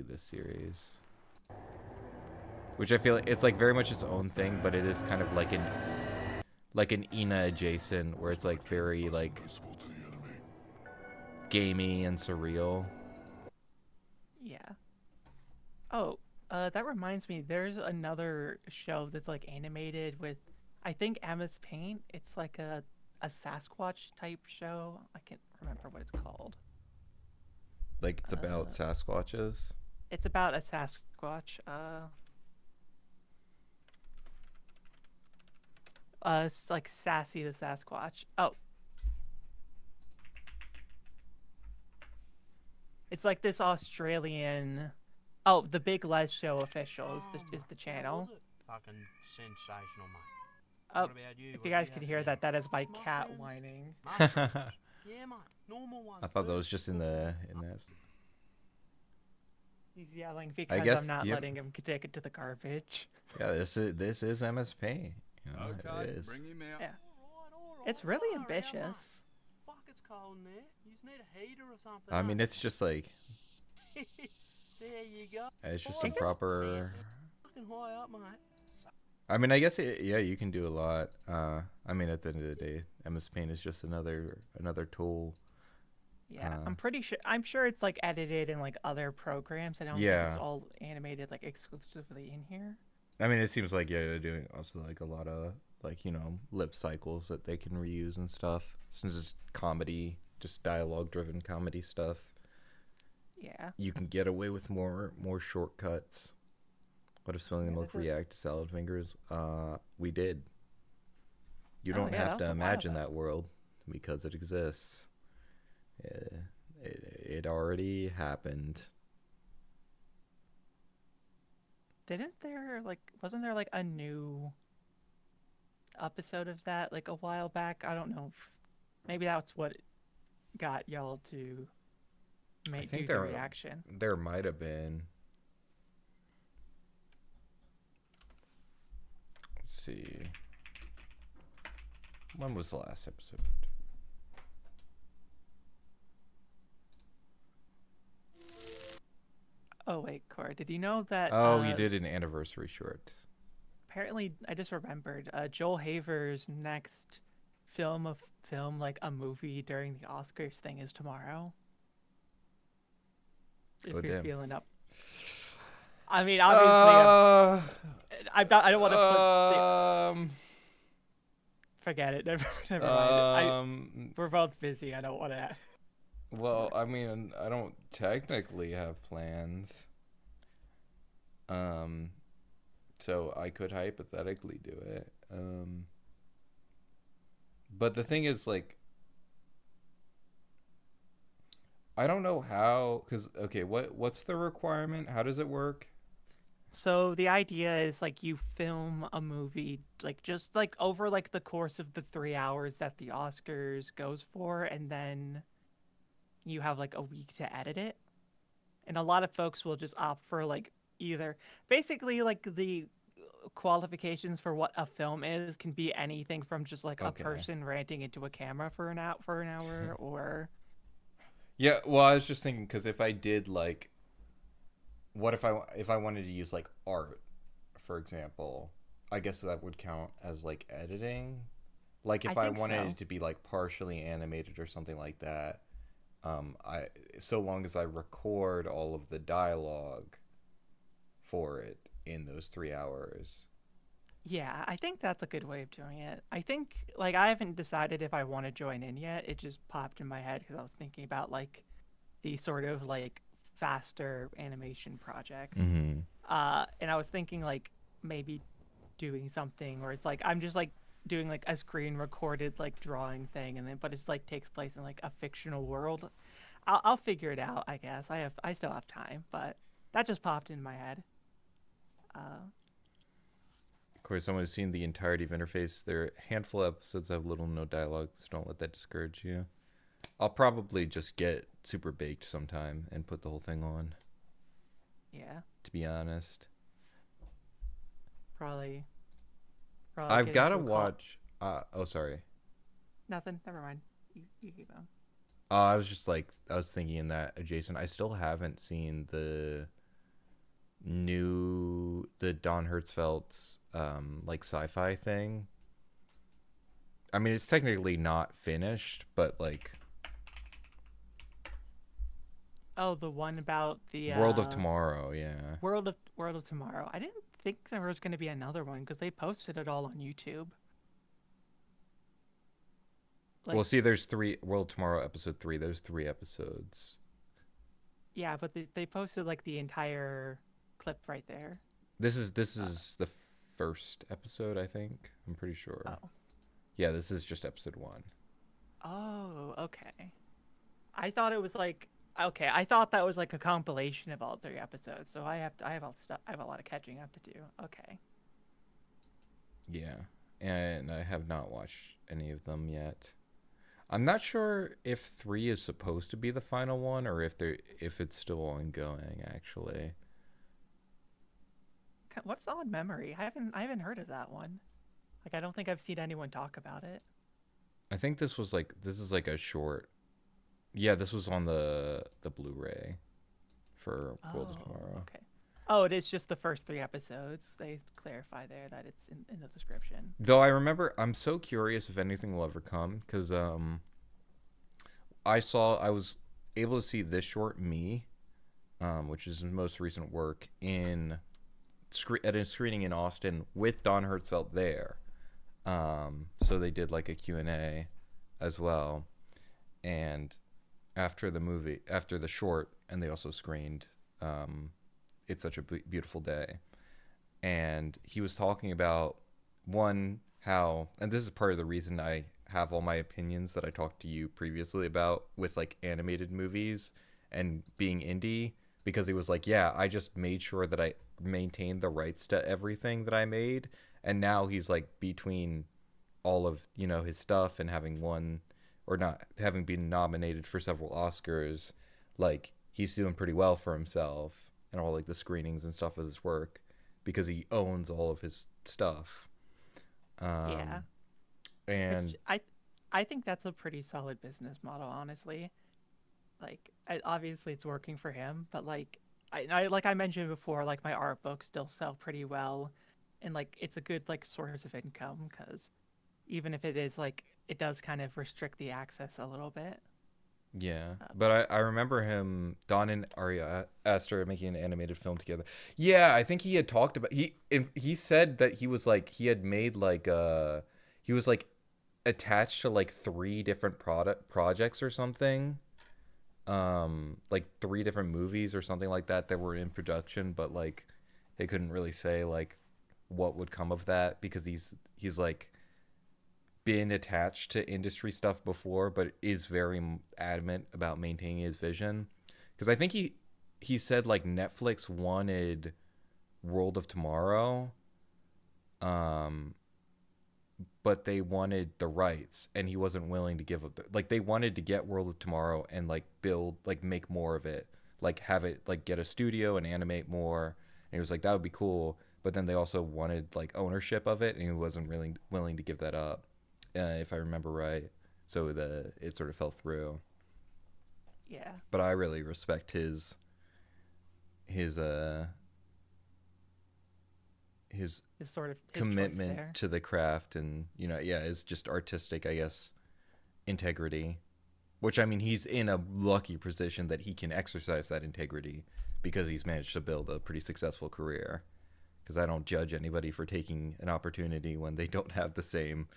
Speaker 1: this series. Which I feel like it's like very much its own thing, but it is kind of like an Ina adjacent, where it's like very like gamey and surreal.
Speaker 2: Yeah. Oh, that reminds me. There's another show that's like animated with, I think, Emma's Paint. It's like a Sasquatch type show. I can't remember what it's called.
Speaker 1: Like it's about Sasquatches.
Speaker 2: It's about a Sasquatch. It's like Sassy the Sasquatch. Oh. It's like this Australian... Oh, the Big Les Show Official is the channel.
Speaker 15: Fucking sensational, mate.
Speaker 2: Oh,
Speaker 15: What about you?
Speaker 2: if
Speaker 15: What
Speaker 2: you
Speaker 15: do
Speaker 2: guys
Speaker 15: you
Speaker 2: could
Speaker 15: have
Speaker 2: hear
Speaker 15: there?
Speaker 2: that, that is my
Speaker 15: Just
Speaker 2: cat
Speaker 15: mushrooms?
Speaker 2: whining.
Speaker 15: Mushrooms? Yeah, mate. Normal ones.
Speaker 1: I thought that
Speaker 15: too.
Speaker 1: was just in that.
Speaker 2: He's yelling because
Speaker 1: guess,
Speaker 2: I'm not
Speaker 1: yep.
Speaker 2: letting him take it to the garbage.
Speaker 1: Yeah, this is MSP. You know,
Speaker 15: Okay,
Speaker 1: it is.
Speaker 15: bring him out.
Speaker 2: Yeah. It's really ambitious.
Speaker 15: Fuck, it's cold in there. You just need a heater or something.
Speaker 1: I mean, it's just like
Speaker 15: There you go.
Speaker 1: it's just
Speaker 15: Oh,
Speaker 1: some
Speaker 15: that's
Speaker 1: proper.
Speaker 15: fucking high up, mate.
Speaker 1: I mean, I guess yeah, you can do a lot. I mean, at the end of the day, MS Paint is just another tool.
Speaker 2: Yeah, I'm sure it's like edited in like other programs. I don't think
Speaker 1: Yeah.
Speaker 2: it's all animated like exclusively in here.
Speaker 1: I mean, it seems like they're doing also like a lot of like lip cycles that they can reuse and stuff. Since it's comedy, just dialogue-driven comedy stuff.
Speaker 2: Yeah.
Speaker 1: You can get away with more shortcuts. What if spelling the milk react to salad fingers? We did. You don't
Speaker 2: yeah,
Speaker 1: have
Speaker 2: that
Speaker 1: to
Speaker 2: was a while
Speaker 1: imagine
Speaker 2: ago.
Speaker 1: that world because it exists. It already happened.
Speaker 2: Wasn't there like a new episode of that like a while back? I don't know. Maybe that's what got y'all to do the reaction.
Speaker 1: There might have been. Let's see. When was the last episode?
Speaker 2: Oh wait, Cora, did you know that?
Speaker 1: Oh, you did an anniversary short.
Speaker 2: Apparently, I just remembered. Joel Haver's next film like a movie during the Oscars thing is tomorrow. If
Speaker 1: Oh,
Speaker 2: you're
Speaker 1: damn.
Speaker 2: feeling up. I mean, obviously, I don't want to put. Forget it. Never mind. We're both busy. I don't want to.
Speaker 1: Well, I mean, I don't technically have plans. So I could hypothetically do it. But the thing is, like, I don't know how, because, okay, what's the requirement? How does it work?
Speaker 2: So the idea is like you film a movie like just like over like the course of the 3 hours that the Oscars goes for, and then you have like a week to edit it. And a lot of folks will just opt for like either basically like the qualifications for what a film is can be anything from just like a person ranting into a camera for an hour or
Speaker 1: Yeah, well, I was just thinking, because if I did like, what if I wanted to use like art, for example, I guess that would count as like editing. Like if I wanted it to be like partially animated or something like that, so long as I record all of the dialogue for it in those 3 hours.
Speaker 2: Yeah, I think that's a good way of doing it. I think, like, I haven't decided if I want to join in yet. It just popped in my head because I was thinking about, like, the sort of, like, faster animation projects.
Speaker 1: Mm-hmm.
Speaker 2: And I was thinking, like, maybe doing something where it's, like, I'm just, like, doing, like, a screen-recorded, like, drawing thing, and then, but it's, like, takes place in, like, a fictional world. I'll figure it out, I guess. I still have time, but that just popped in my head.
Speaker 1: course, someone who's seen the entirety of Interface, there are a handful of episodes that have little no dialogue, so don't let that discourage you. I'll probably just get super baked sometime and put the whole thing on.
Speaker 2: Yeah.
Speaker 1: To be honest.
Speaker 2: Probably
Speaker 1: I've got to watch... oh, sorry.
Speaker 2: Nothing. Never mind. You keep going.
Speaker 1: I was just like... I was thinking in that adjacent... I still haven't seen the Don Hertzfeldt's like sci-fi thing. I mean, it's technically not finished, but like...
Speaker 2: Oh, the one about the
Speaker 1: World of Tomorrow, yeah.
Speaker 2: World of Tomorrow. I didn't think there was going to be another one because they posted it all on YouTube.
Speaker 1: Like, well, see, there's 3 World of Tomorrow episode 3. There's 3 episodes.
Speaker 2: Yeah, but they posted like the entire clip right there.
Speaker 1: This is the first episode, I think. I'm pretty sure.
Speaker 2: Oh.
Speaker 1: Yeah, this is just episode 1.
Speaker 2: Oh, okay. I thought it was like I thought that was like a compilation of all 3 episodes. So I have a lot of catching up to do. Okay.
Speaker 1: Yeah, and I have not watched any of them yet. I'm not sure if 3 is supposed to be the final one or if it's still ongoing. Actually,
Speaker 2: what's Odd Memory? I haven't heard of that one. Like, I don't think I've seen anyone talk about it.
Speaker 1: I think this is like a short. Yeah, this was on the Blu-ray for World of Tomorrow.
Speaker 2: Okay. Oh, it is just the first 3 episodes. They clarify there that it's in the description.
Speaker 1: Though I remember, I'm so curious if anything will ever come, because I was able to see this short, Me, which is his most recent work, at a screening in Austin with Don Hertzfeldt there. So they did like a Q&A as well. And after the short, and they also screened It's Such a Beautiful Day. And he was talking about, how, and this is part of the reason I have all my opinions that I talked to you previously about with like animated movies and being indie, because he was like, yeah, I just made sure that I maintained the rights to everything that I made. And now he's like between all of, his stuff and having won or not having been nominated for several Oscars, like he's doing pretty well for himself and all like the screenings and stuff of his work because he owns all of his stuff.
Speaker 2: Yeah.
Speaker 1: And
Speaker 2: which I think that's a pretty solid business model, honestly. Like, obviously it's working for him, but like I mentioned before, like my art books still sell pretty well, and like it's a good like source of income, because even if it is like it does kind of restrict the access a little bit.
Speaker 1: Yeah, but I remember Don and Ari Aster making an animated film together. Yeah, I think he had talked about he said that he was like he had made like he was like attached to like 3 different projects or something, like 3 different movies or something like that were in production, but like they couldn't really say like what would come of that because he's like been attached to industry stuff before, but is very adamant about maintaining his vision. Because I think he said like Netflix wanted World of Tomorrow, but they wanted the rights, and he wasn't willing to give up. Like they wanted to get World of Tomorrow and like make more of it, like have it like get a studio and animate more. And he was like, that would be cool, but then they also wanted like ownership of it, and he wasn't really willing to give that up. If I remember right, so it sort of fell through.
Speaker 2: Yeah.
Speaker 1: But I really respect his
Speaker 2: sort of
Speaker 1: commitment to the craft, and his just artistic, I guess, integrity. Which, I mean, he's in a lucky position that he can exercise that integrity because he's managed to build a pretty successful career. Because I don't judge anybody for taking an opportunity when they don't have the same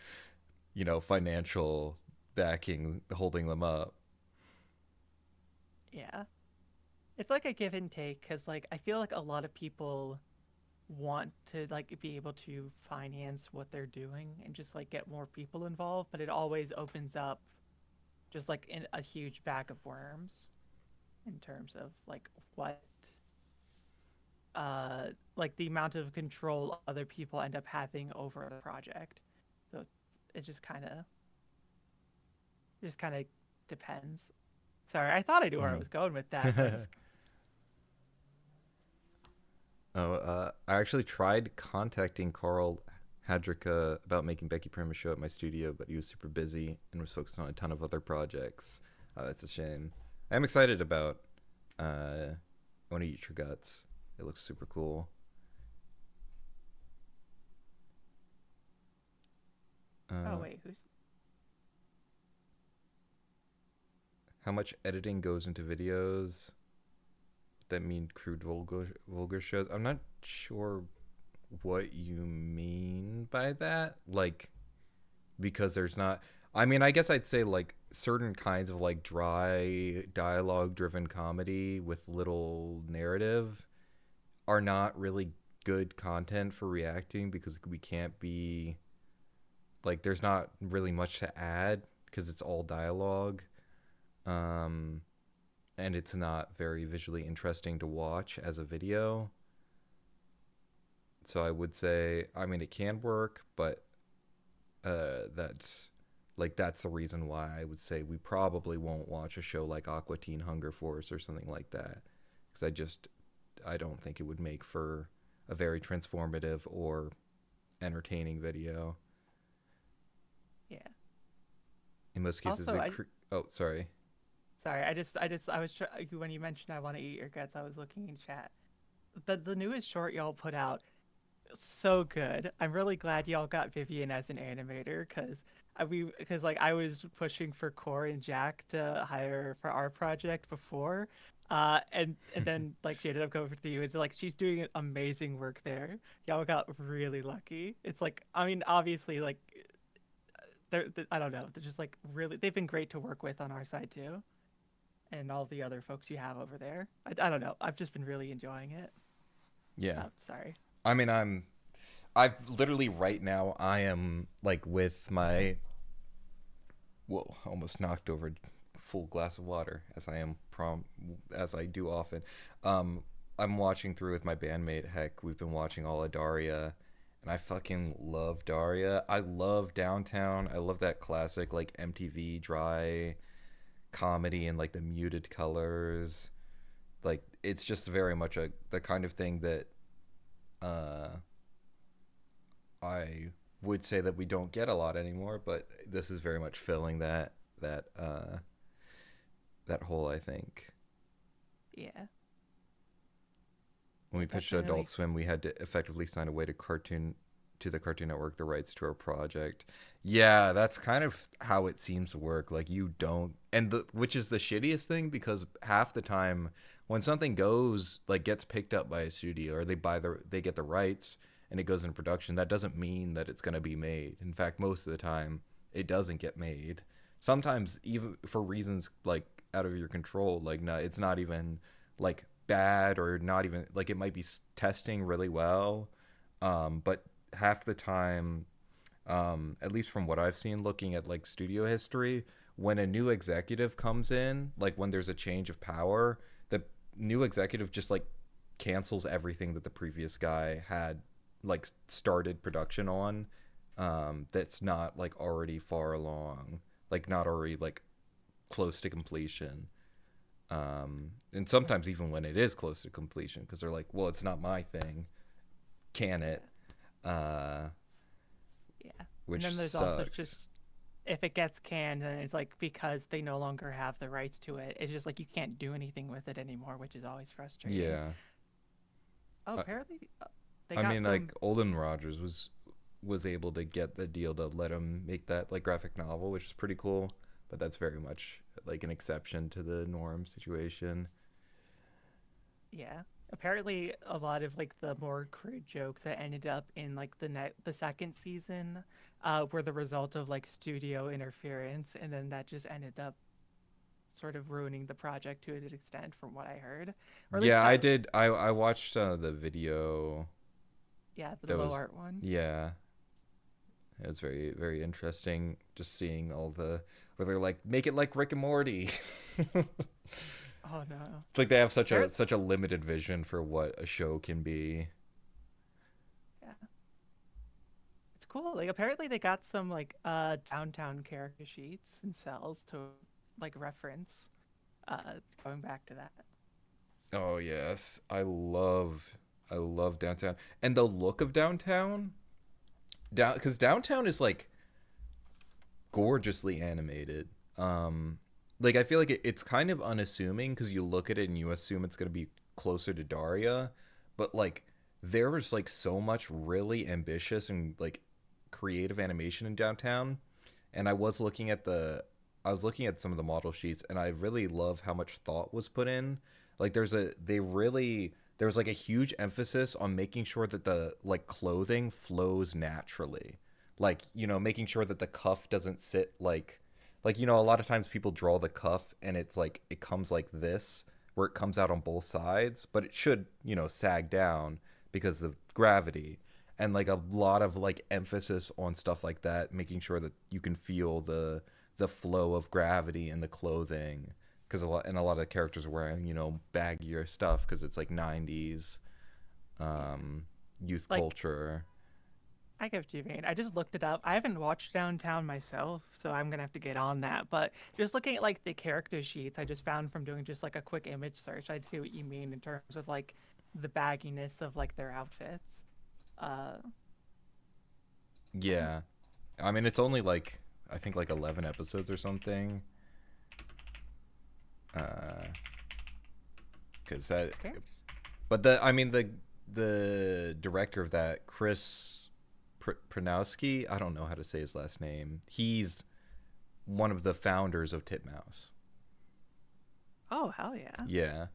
Speaker 1: financial backing holding them up.
Speaker 2: Yeah. It's like a give and take, because like I feel like a lot of people want to like be able to finance what they're doing and just like get more people involved, but it always opens up just like in a huge bag of worms in terms of like what like the amount of control other people end up having over the project. So it just kind of depends. Sorry, I thought I knew where I was going with that. But I just...
Speaker 1: I actually tried contacting Carl Hadrika about making Becky Prim a show at my studio, but he was super busy and was focused on a ton of other projects. That's a shame. I'm excited about I Want to Eat Your Guts. It looks super cool.
Speaker 2: Oh wait, who's?
Speaker 1: How much editing goes into videos that mean crude vulgar shows? I'm not sure what you mean by that. Like, because there's not... I mean, I guess I'd say, like, certain kinds of, like, dry, dialogue-driven comedy with little narrative are not really good content for reacting because we can't be... Like, there's not really much to add because it's all dialogue. And it's not very visually interesting to watch as a video. So I would say, I mean, it can work, but that's the reason why I would say we probably won't watch a show like Aqua Teen Hunger Force or something like that, because I don't think it would make for a very transformative or entertaining video.
Speaker 2: Yeah.
Speaker 1: In most cases,
Speaker 2: Also,
Speaker 1: oh, sorry.
Speaker 2: Sorry, I was when you mentioned I Want to Eat Your Guts, I was looking in chat. The newest short y'all put out, so good. I'm really glad y'all got Vivian as an animator, because I was pushing for Core and Jack to hire for our project before, and then like she ended up going for you. It's like she's doing amazing work there. Y'all got really lucky. It's like, I mean, obviously, like I don't know, they're just like really, they've been great to work with on our side too, and all the other folks you have over there. I don't know, I've just been really enjoying it.
Speaker 1: Yeah.
Speaker 2: Sorry.
Speaker 1: I mean, I've literally right now, I am like with my, whoa, almost knocked over a full glass of water as I do often. I'm watching through with my bandmate. Heck, we've been watching all of Daria, and I fucking love Daria. I love Downtown. I love that classic like MTV dry comedy and like the muted colors. Like, it's just very much the kind of thing that I would say that we don't get a lot anymore, but this is very much filling that hole, I think.
Speaker 2: Yeah.
Speaker 1: When we pitched to Adult Swim, we had to effectively sign away to the Cartoon Network the rights to our project. Yeah, that's kind of how it seems to work. Like, you don't, which is the shittiest thing, because half the time when something gets picked up by a studio, or they get the rights and it goes into production, that doesn't mean that it's going to be made. In fact, most of the time it doesn't get made. Sometimes even for reasons like out of your control, like it's not even like bad, or not even like, it might be testing really well, but half the time, at least from what I've seen looking at like studio history, when a new executive comes in, like when there's a change of power, the new executive just like cancels everything that the previous guy had like started production on, that's not like already far along, like not already like close to completion. And sometimes even when it is close to completion, because they're like, well, it's not my thing, can it?
Speaker 2: Yeah.
Speaker 1: Which
Speaker 2: and then there's
Speaker 1: sucks.
Speaker 2: also just, if it gets canned, then it's like, because they no longer have the rights to it, it's just like you can't do anything with it anymore, which is always frustrating.
Speaker 1: Yeah.
Speaker 2: Oh, apparently they
Speaker 1: I
Speaker 2: got
Speaker 1: mean,
Speaker 2: some...
Speaker 1: like Olden Rogers was able to get the deal to let him make that like graphic novel, which is pretty cool, but that's very much like an exception to the norm situation.
Speaker 2: Yeah. Apparently a lot of like the more crude jokes that ended up in like the second season were the result of like studio interference, and then that just ended up sort of ruining the project to an extent, from what I heard.
Speaker 1: Yeah, I did. I watched the video.
Speaker 2: Yeah, the low art one.
Speaker 1: Yeah. It was very, very interesting just seeing all where they're like, make it like Rick and Morty.
Speaker 2: Oh no.
Speaker 1: It's like they have such a limited vision for what a show can be.
Speaker 2: Yeah. It's cool. Like apparently they got some like downtown character sheets and cells to like reference going back to that.
Speaker 1: Oh yes, I love downtown and the look of downtown. Because downtown is like gorgeously animated. Like I feel like it's kind of unassuming because you look at it and you assume it's gonna be closer to Daria, but like there was like so much really ambitious and like creative animation in downtown, and I was looking at some of the model sheets, and I really love how much thought was put in. Like there was like a huge emphasis on making sure that the like clothing flows naturally, like making sure that the cuff doesn't sit like a lot of times people draw the cuff and it's like it comes like this where it comes out on both sides, but it should sag down because of gravity, and like a lot of like emphasis on stuff like that, making sure that you can feel the flow of gravity in the clothing, because a lot of the characters are wearing baggier stuff because it's like 90s youth
Speaker 2: Like,
Speaker 1: culture.
Speaker 2: I get what you mean. I just looked it up. I haven't watched Downtown myself, so I'm gonna have to get on that. But just looking at like the character sheets, I just found from doing just like a quick image search, I'd see what you mean in terms of like the bagginess of like their outfits.
Speaker 1: Yeah, I mean it's only like I think like 11 episodes or something. Because that,
Speaker 2: Okay.
Speaker 1: but the director of that, Chris Pranowski, I don't know how to say his last name. He's one of the founders of Titmouse.
Speaker 2: Oh hell yeah!
Speaker 1: Yeah,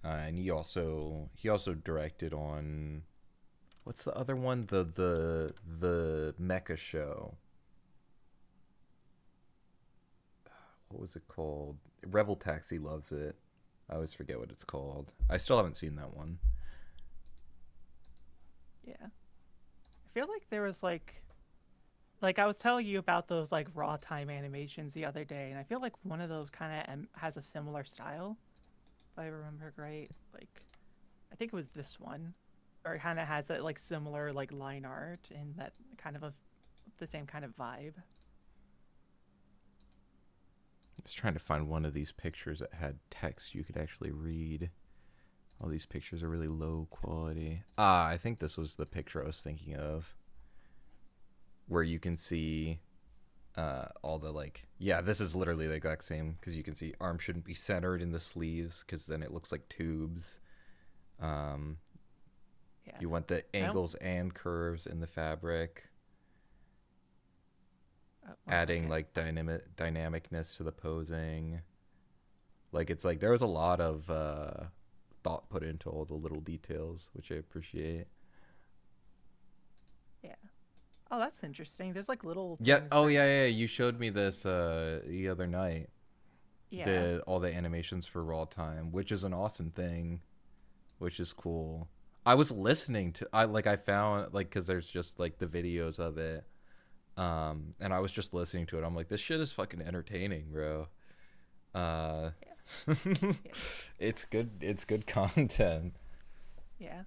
Speaker 1: and he also directed on what's the other one? The mecha show. What was it called? Rebel Taxi loves it. I always forget what it's called. I still haven't seen that one.
Speaker 2: Yeah. I feel like there was like I was telling you about those like raw time animations the other day, and I feel like one of those kind of has a similar style, if I remember right. Like, I think it was this one, or it kind of has that like similar like line art and that kind of the same kind of vibe.
Speaker 1: I was trying to find one of these pictures that had text you could actually read. All these pictures are really low quality. I think this was the picture I was thinking of, where you can see all the like, yeah, this is literally the exact same, because you can see arm shouldn't be centered in the sleeves because then it looks like tubes.
Speaker 2: Yeah.
Speaker 1: You want the angles and curves in the fabric. Adding like dynamicness to the posing. Like it's like there was a lot of thought put into all the little details, which I appreciate.
Speaker 2: Yeah. Oh, that's interesting. There's like little
Speaker 1: Yeah.
Speaker 2: things
Speaker 1: Oh
Speaker 2: that-
Speaker 1: yeah. You showed me this the other night.
Speaker 2: Yeah.
Speaker 1: All the animations for raw time, which is an awesome thing, which is cool. I was listening to I found like, because there's just like the videos of it. And I was just listening to it. I'm like, this shit is fucking entertaining, bro. Yeah. It's good content.
Speaker 2: Yeah.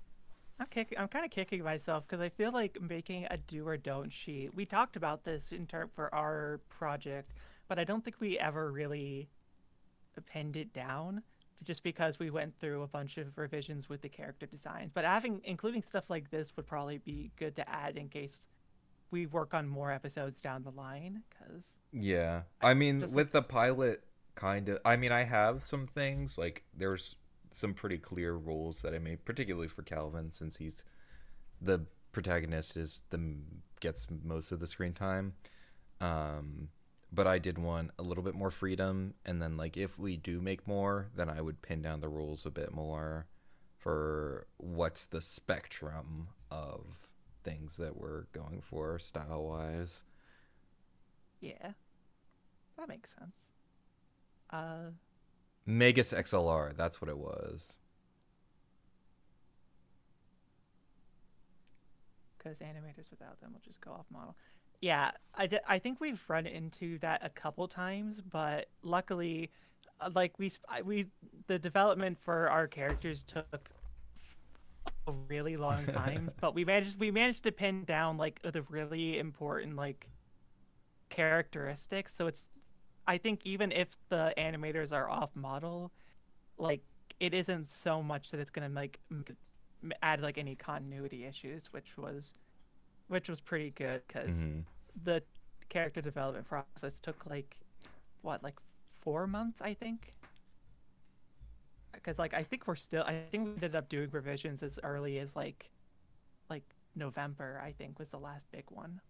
Speaker 2: I'm kind of kicking myself because I feel like making a do or don't sheet. We talked about this for our project, but I don't think we ever really pinned it down, just because we went through a bunch of revisions with the character designs. But including stuff like this would probably be good to add in case we work on more episodes down the line. Because
Speaker 1: yeah, I mean, with the pilot, I have some things, like there's some pretty clear rules that I made, particularly for Calvin, since he's the protagonist, gets most of the screen time. But I did want a little bit more freedom, and then like if we do make more, then I would pin down the rules a bit more for what's the spectrum of things that we're going for style wise.
Speaker 2: Yeah, that makes sense.
Speaker 1: Megas XLR, that's what it was.
Speaker 2: Because animators without them will just go off model. Yeah, I think we've run into that a couple times, but luckily like the development for our characters took a really long time, but we managed to pin down like the really important like characteristics. So it's, I think even if the animators are off model, like it isn't so much that it's gonna like add like any continuity issues, which was pretty good because the character development process took like what, like 4 months, I think. Because like I think we ended up doing revisions as early as like November, I think, was the last big one.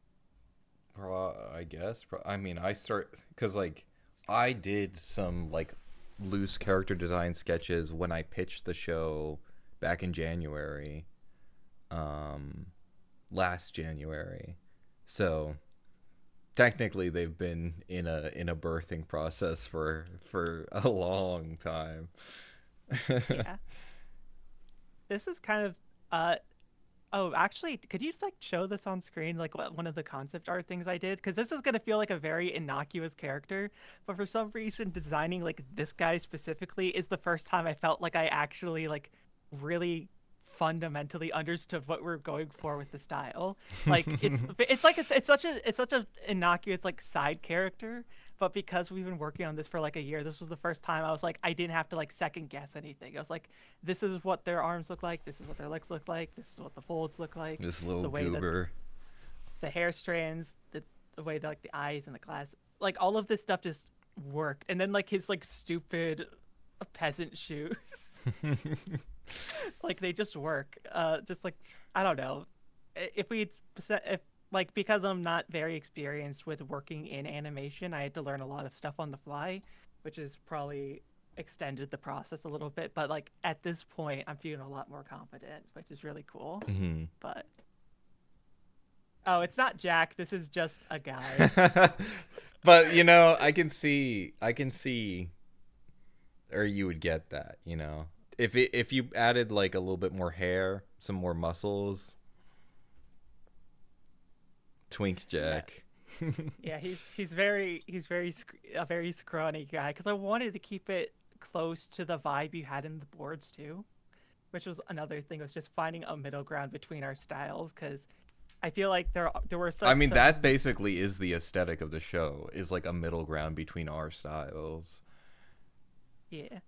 Speaker 1: I guess. I mean, because like I did some like loose character design sketches when I pitched the show back in January, last January. So technically, they've been in a birthing process for a long time.
Speaker 2: Yeah. This is kind of oh, actually, could you like show this on screen, like what one of the concept art things I did? Because this is gonna feel like a very innocuous character, but for some reason, designing like this guy specifically is the first time I felt like I actually like really fundamentally understood what we're going for with the style. Like it's such a innocuous like side character, but because we've been working on this for like a year, this was the first time I was like, I didn't have to like second guess anything. I was like, this is what their arms look like, this is what their legs look like, this is what the folds look like,
Speaker 1: this little goober,
Speaker 2: the hair strands, the way that like the eyes and the glass, like all of this stuff just worked. And then like his like stupid peasant shoes like they just work. Just like, I don't know, if like, because I'm not very experienced with working in animation, I had to learn a lot of stuff on the fly, which has probably extended the process a little bit. But like at this point, I'm feeling a lot more confident, which is really cool. But oh, it's not Jack. This is just a guy.
Speaker 1: But you know, I can see, or you would get that, you know, if you added like a little bit more hair, some more muscles. Twink Jack.
Speaker 2: Yeah, he's a very scrawny guy, because I wanted to keep it close to the vibe you had in the boards too, which was another thing, was just finding a middle ground between our styles, because I feel like there were some.
Speaker 1: I mean, that basically is the aesthetic of the show, is like a middle ground between our styles.
Speaker 2: Yeah.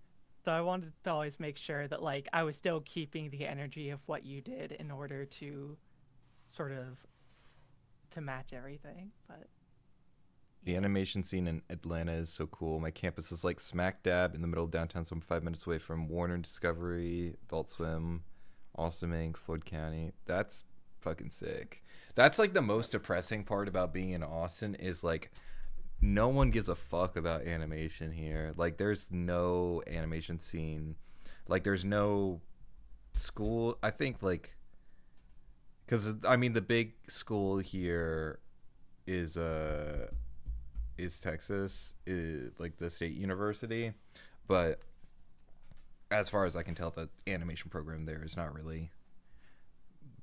Speaker 2: So I wanted to always make sure that like I was still keeping the energy of what you did in order to sort of to match everything. But
Speaker 1: the animation scene in Atlanta is so cool. My campus is like smack dab in the middle of downtown, so I'm 5 minutes away from Warner, Discovery, Adult Swim, Awesome Inc., Floyd County. That's fucking sick. That's like the most depressing part about being in Austin, is like no one gives a fuck about animation here. Like there's no animation scene. Like there's no school. I think like, because I mean the big school here is Texas, is like the state university, but as far as I can tell, the animation program there is not really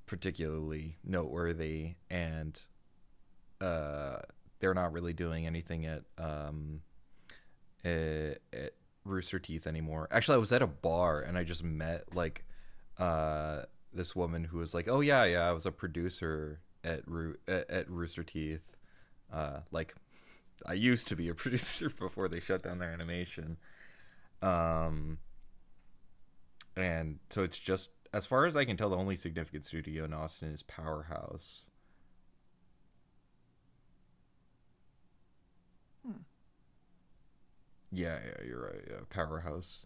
Speaker 1: particularly noteworthy, and they're not really doing anything at Rooster Teeth anymore. Actually, I was at a bar and I just met like this woman who was like, "Oh yeah, I was a producer at Rooster Teeth." Like, I used to be a producer before they shut down their animation. And so it's just, as far as I can tell, the only significant studio in Austin is Powerhouse. Yeah, you're right. Yeah, Powerhouse.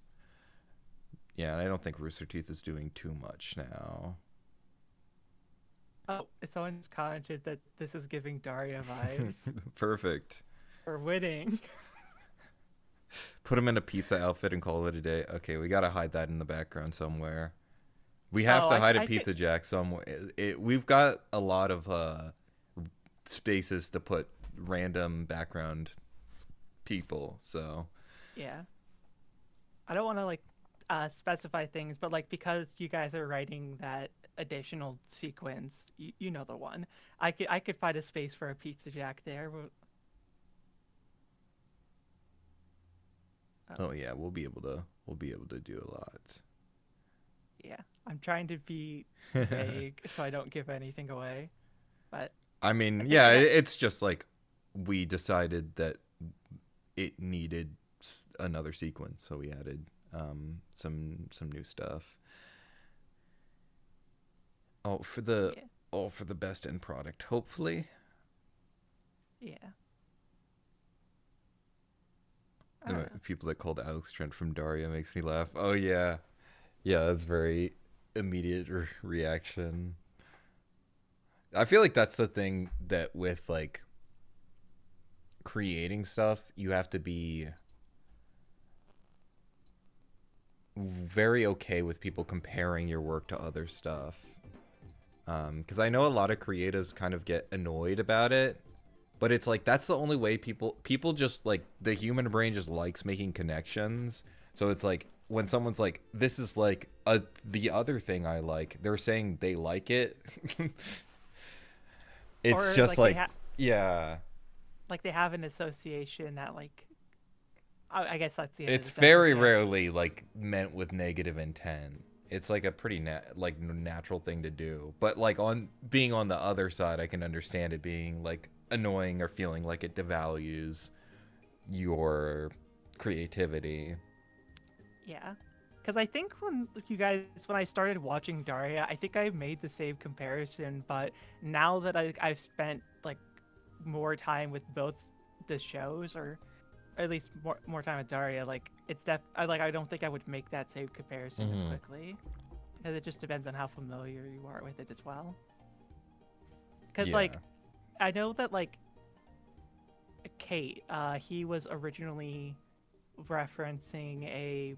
Speaker 1: Yeah, and I don't think Rooster Teeth is doing too much now.
Speaker 2: Oh, someone's commented that this is giving Daria vibes.
Speaker 1: Perfect.
Speaker 2: For winning.
Speaker 1: Put him in a pizza outfit and call it a day. Okay, we gotta hide that in the background somewhere. We have to hide a Pizza Jack somewhere. We've got a lot of spaces to put random background people, so.
Speaker 2: Yeah. I don't want to like specify things, but like, because you guys are writing that additional sequence, you know the one. I could find a space for a Pizza Jack there.
Speaker 1: Oh yeah, we'll be able to do a lot.
Speaker 2: Yeah, I'm trying to be vague so I don't give anything away. But
Speaker 1: I mean, yeah, it's just like we decided that it needed another sequence, so we added some new stuff. Oh, for the best end product, hopefully.
Speaker 2: Yeah.
Speaker 1: The people that called Alex Trent from Daria makes me laugh. Oh yeah, yeah, that's very immediate reaction. I feel like that's the thing that with like creating stuff, you have to be very okay with people comparing your work to other stuff. Because I know a lot of creatives kind of get annoyed about it, but it's like that's the only way people just like the human brain just likes making connections. So it's like when someone's like, "This is like the other thing I like," they're saying they like it. It's
Speaker 2: or
Speaker 1: just
Speaker 2: like
Speaker 1: yeah.
Speaker 2: Like they have an association that like, I guess that's the end
Speaker 1: It's
Speaker 2: of the
Speaker 1: very
Speaker 2: sentence, yeah.
Speaker 1: rarely like meant with negative intent. It's like a pretty natural thing to do. But like on being on the other side, I can understand it being like annoying or feeling like it devalues your creativity.
Speaker 2: Yeah, because I think when I started watching Daria, I think I made the same comparison. But now that I've spent like more time with both the shows, or at least more time with Daria, like I don't think I would make that same comparison as quickly, because it just depends on how familiar you are with it as well. Because like I know that like Kate, he was originally referencing a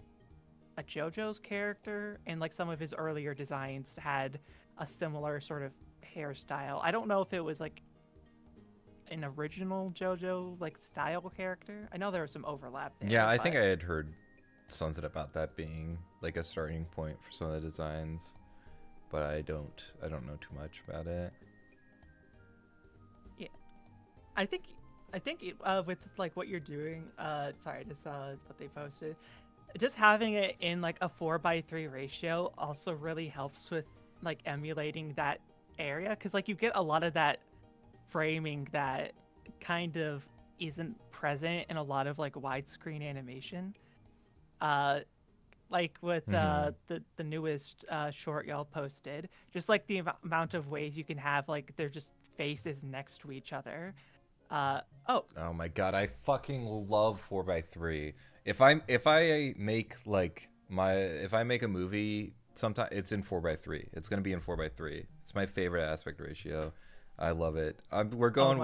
Speaker 2: JoJo's character, and like some of his earlier designs had a similar sort of hairstyle. I don't know if it was like an original JoJo like style character. I know there was some overlap there.
Speaker 1: Yeah, I think I had heard something about that being like a starting point for some of the designs, but I don't know too much about it.
Speaker 2: Yeah, I think with like what you're doing, sorry, I just saw what they posted. Just having it in like a 4:3 ratio also really helps with like emulating that area, because like you get a lot of that framing that kind of isn't present in a lot of like widescreen animation. Like with the newest short y'all posted, just like the amount of ways you can have like they're just faces next to each other. Oh
Speaker 1: my god, I fucking love 4:3. If I make like if I make a movie, sometime it's in 4:3. It's gonna be in 4:3. It's my favorite aspect ratio. I love it. We're going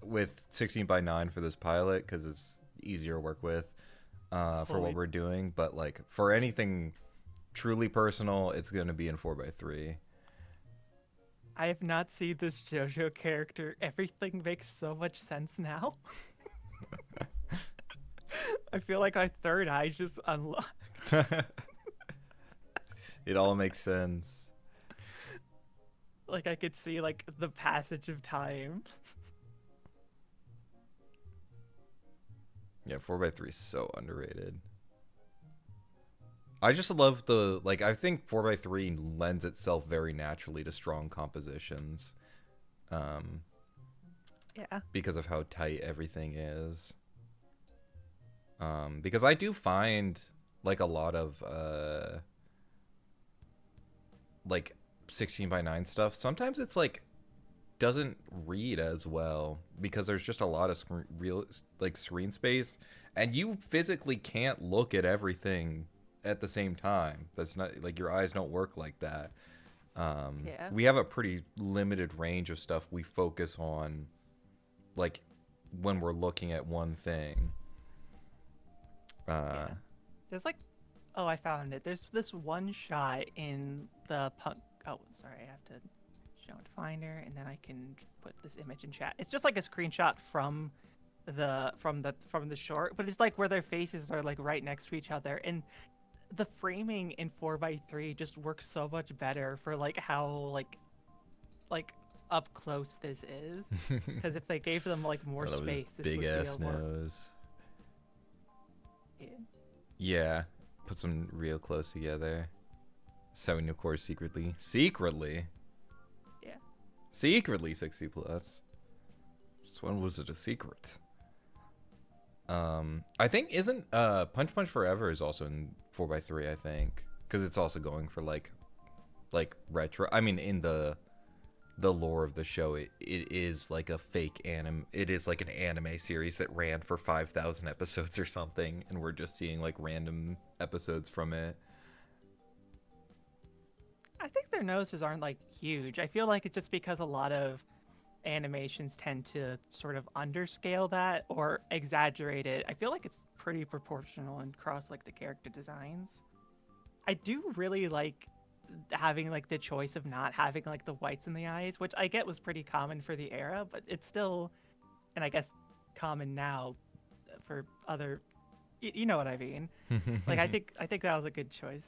Speaker 1: with 16:9 for this pilot because it's easier to work with for what we're doing. But like for anything truly personal, it's gonna be in 4:3.
Speaker 2: I have not seen this JoJo character. Everything makes so much sense now. I feel like my third eye just unlocked.
Speaker 1: It all makes sense.
Speaker 2: Like I could see like the passage of time.
Speaker 1: Yeah, 4:3 is so underrated. I just love I think 4:3 lends itself very naturally to strong compositions.
Speaker 2: Yeah.
Speaker 1: Because of how tight everything is. Because I do find like a lot of like 16:9 stuff. Sometimes it's like doesn't read as well because there's just a lot of screen space, and you physically can't look at everything at the same time. That's not like your eyes don't work like that. We have a pretty limited range of stuff we focus on, like when we're looking at one thing.
Speaker 2: There's like, I found it. There's this one shot in the punk. Oh, sorry, I have to show and finder, and then I can put this image in chat. It's just like a screenshot from the short, but it's like where their faces are like right next to each other, and the framing in 4:3 just works so much better for like how like up close this is. Because if they gave them like more space, this
Speaker 1: big
Speaker 2: would
Speaker 1: ass
Speaker 2: be a more...
Speaker 1: nose.
Speaker 2: Yeah.
Speaker 1: Yeah, put them real close together. Sewing, of course, secretly.
Speaker 2: Yeah.
Speaker 1: Secretly 60 plus. This one was it a secret? I think isn't Punch Punch Forever is also in 4x3, I think, because it's also going for like retro. I mean, in the lore of the show, it is like a fake anime. It is like an anime series that ran for 5,000 episodes or something, and we're just seeing like random episodes from it.
Speaker 2: I think their noses aren't like huge. I feel like it's just because a lot of animations tend to sort of underscale that or exaggerate it. I feel like it's pretty proportional and across like the character designs. I do really like having like the choice of not having like the whites in the eyes, which I get was pretty common for the era, but it's still, and I guess common now for other, you know what I mean. Like I think that was a good choice.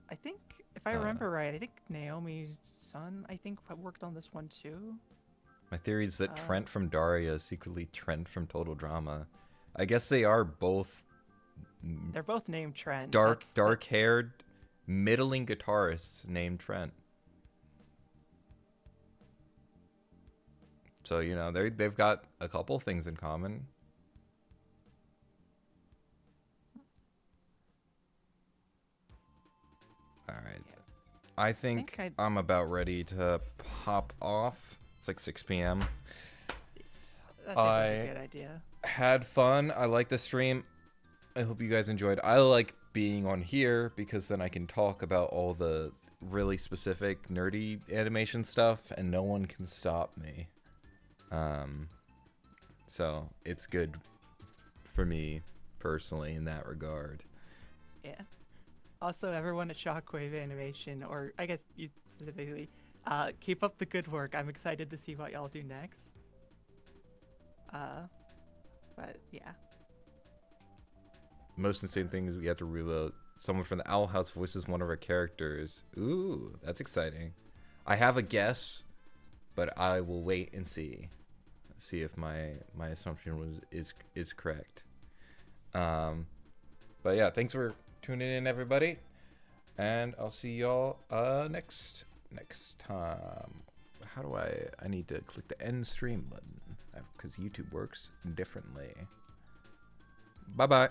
Speaker 2: I think if I remember right, I think Naomi's son worked on this one too.
Speaker 1: My theory is that Trent from Daria is secretly Trent from Total Drama. I guess they are both.
Speaker 2: They're both named Trent.
Speaker 1: Dark-haired, middling guitarists named Trent. So you know they've got a couple things in common. All right. I think I'm about ready to pop off. It's like 6 p.m.
Speaker 2: That seems like a good idea.
Speaker 1: Had fun. I like the stream. I hope you guys enjoyed. I like being on here because then I can talk about all the really specific nerdy animation stuff and no one can stop me. So it's good for me personally in that regard.
Speaker 2: Yeah. Also, everyone at Shockwave Animation, or I guess you specifically, keep up the good work. I'm excited to see what y'all do next. But yeah.
Speaker 1: Most insane thing is we have to reload. Someone from the Owl House voices one of our characters. Ooh, that's exciting. I have a guess, but I will wait and see if my assumption is correct. But yeah, thanks for tuning in, everybody, and I'll see y'all next time. How do I need to click the end stream button because YouTube works differently. Bye bye.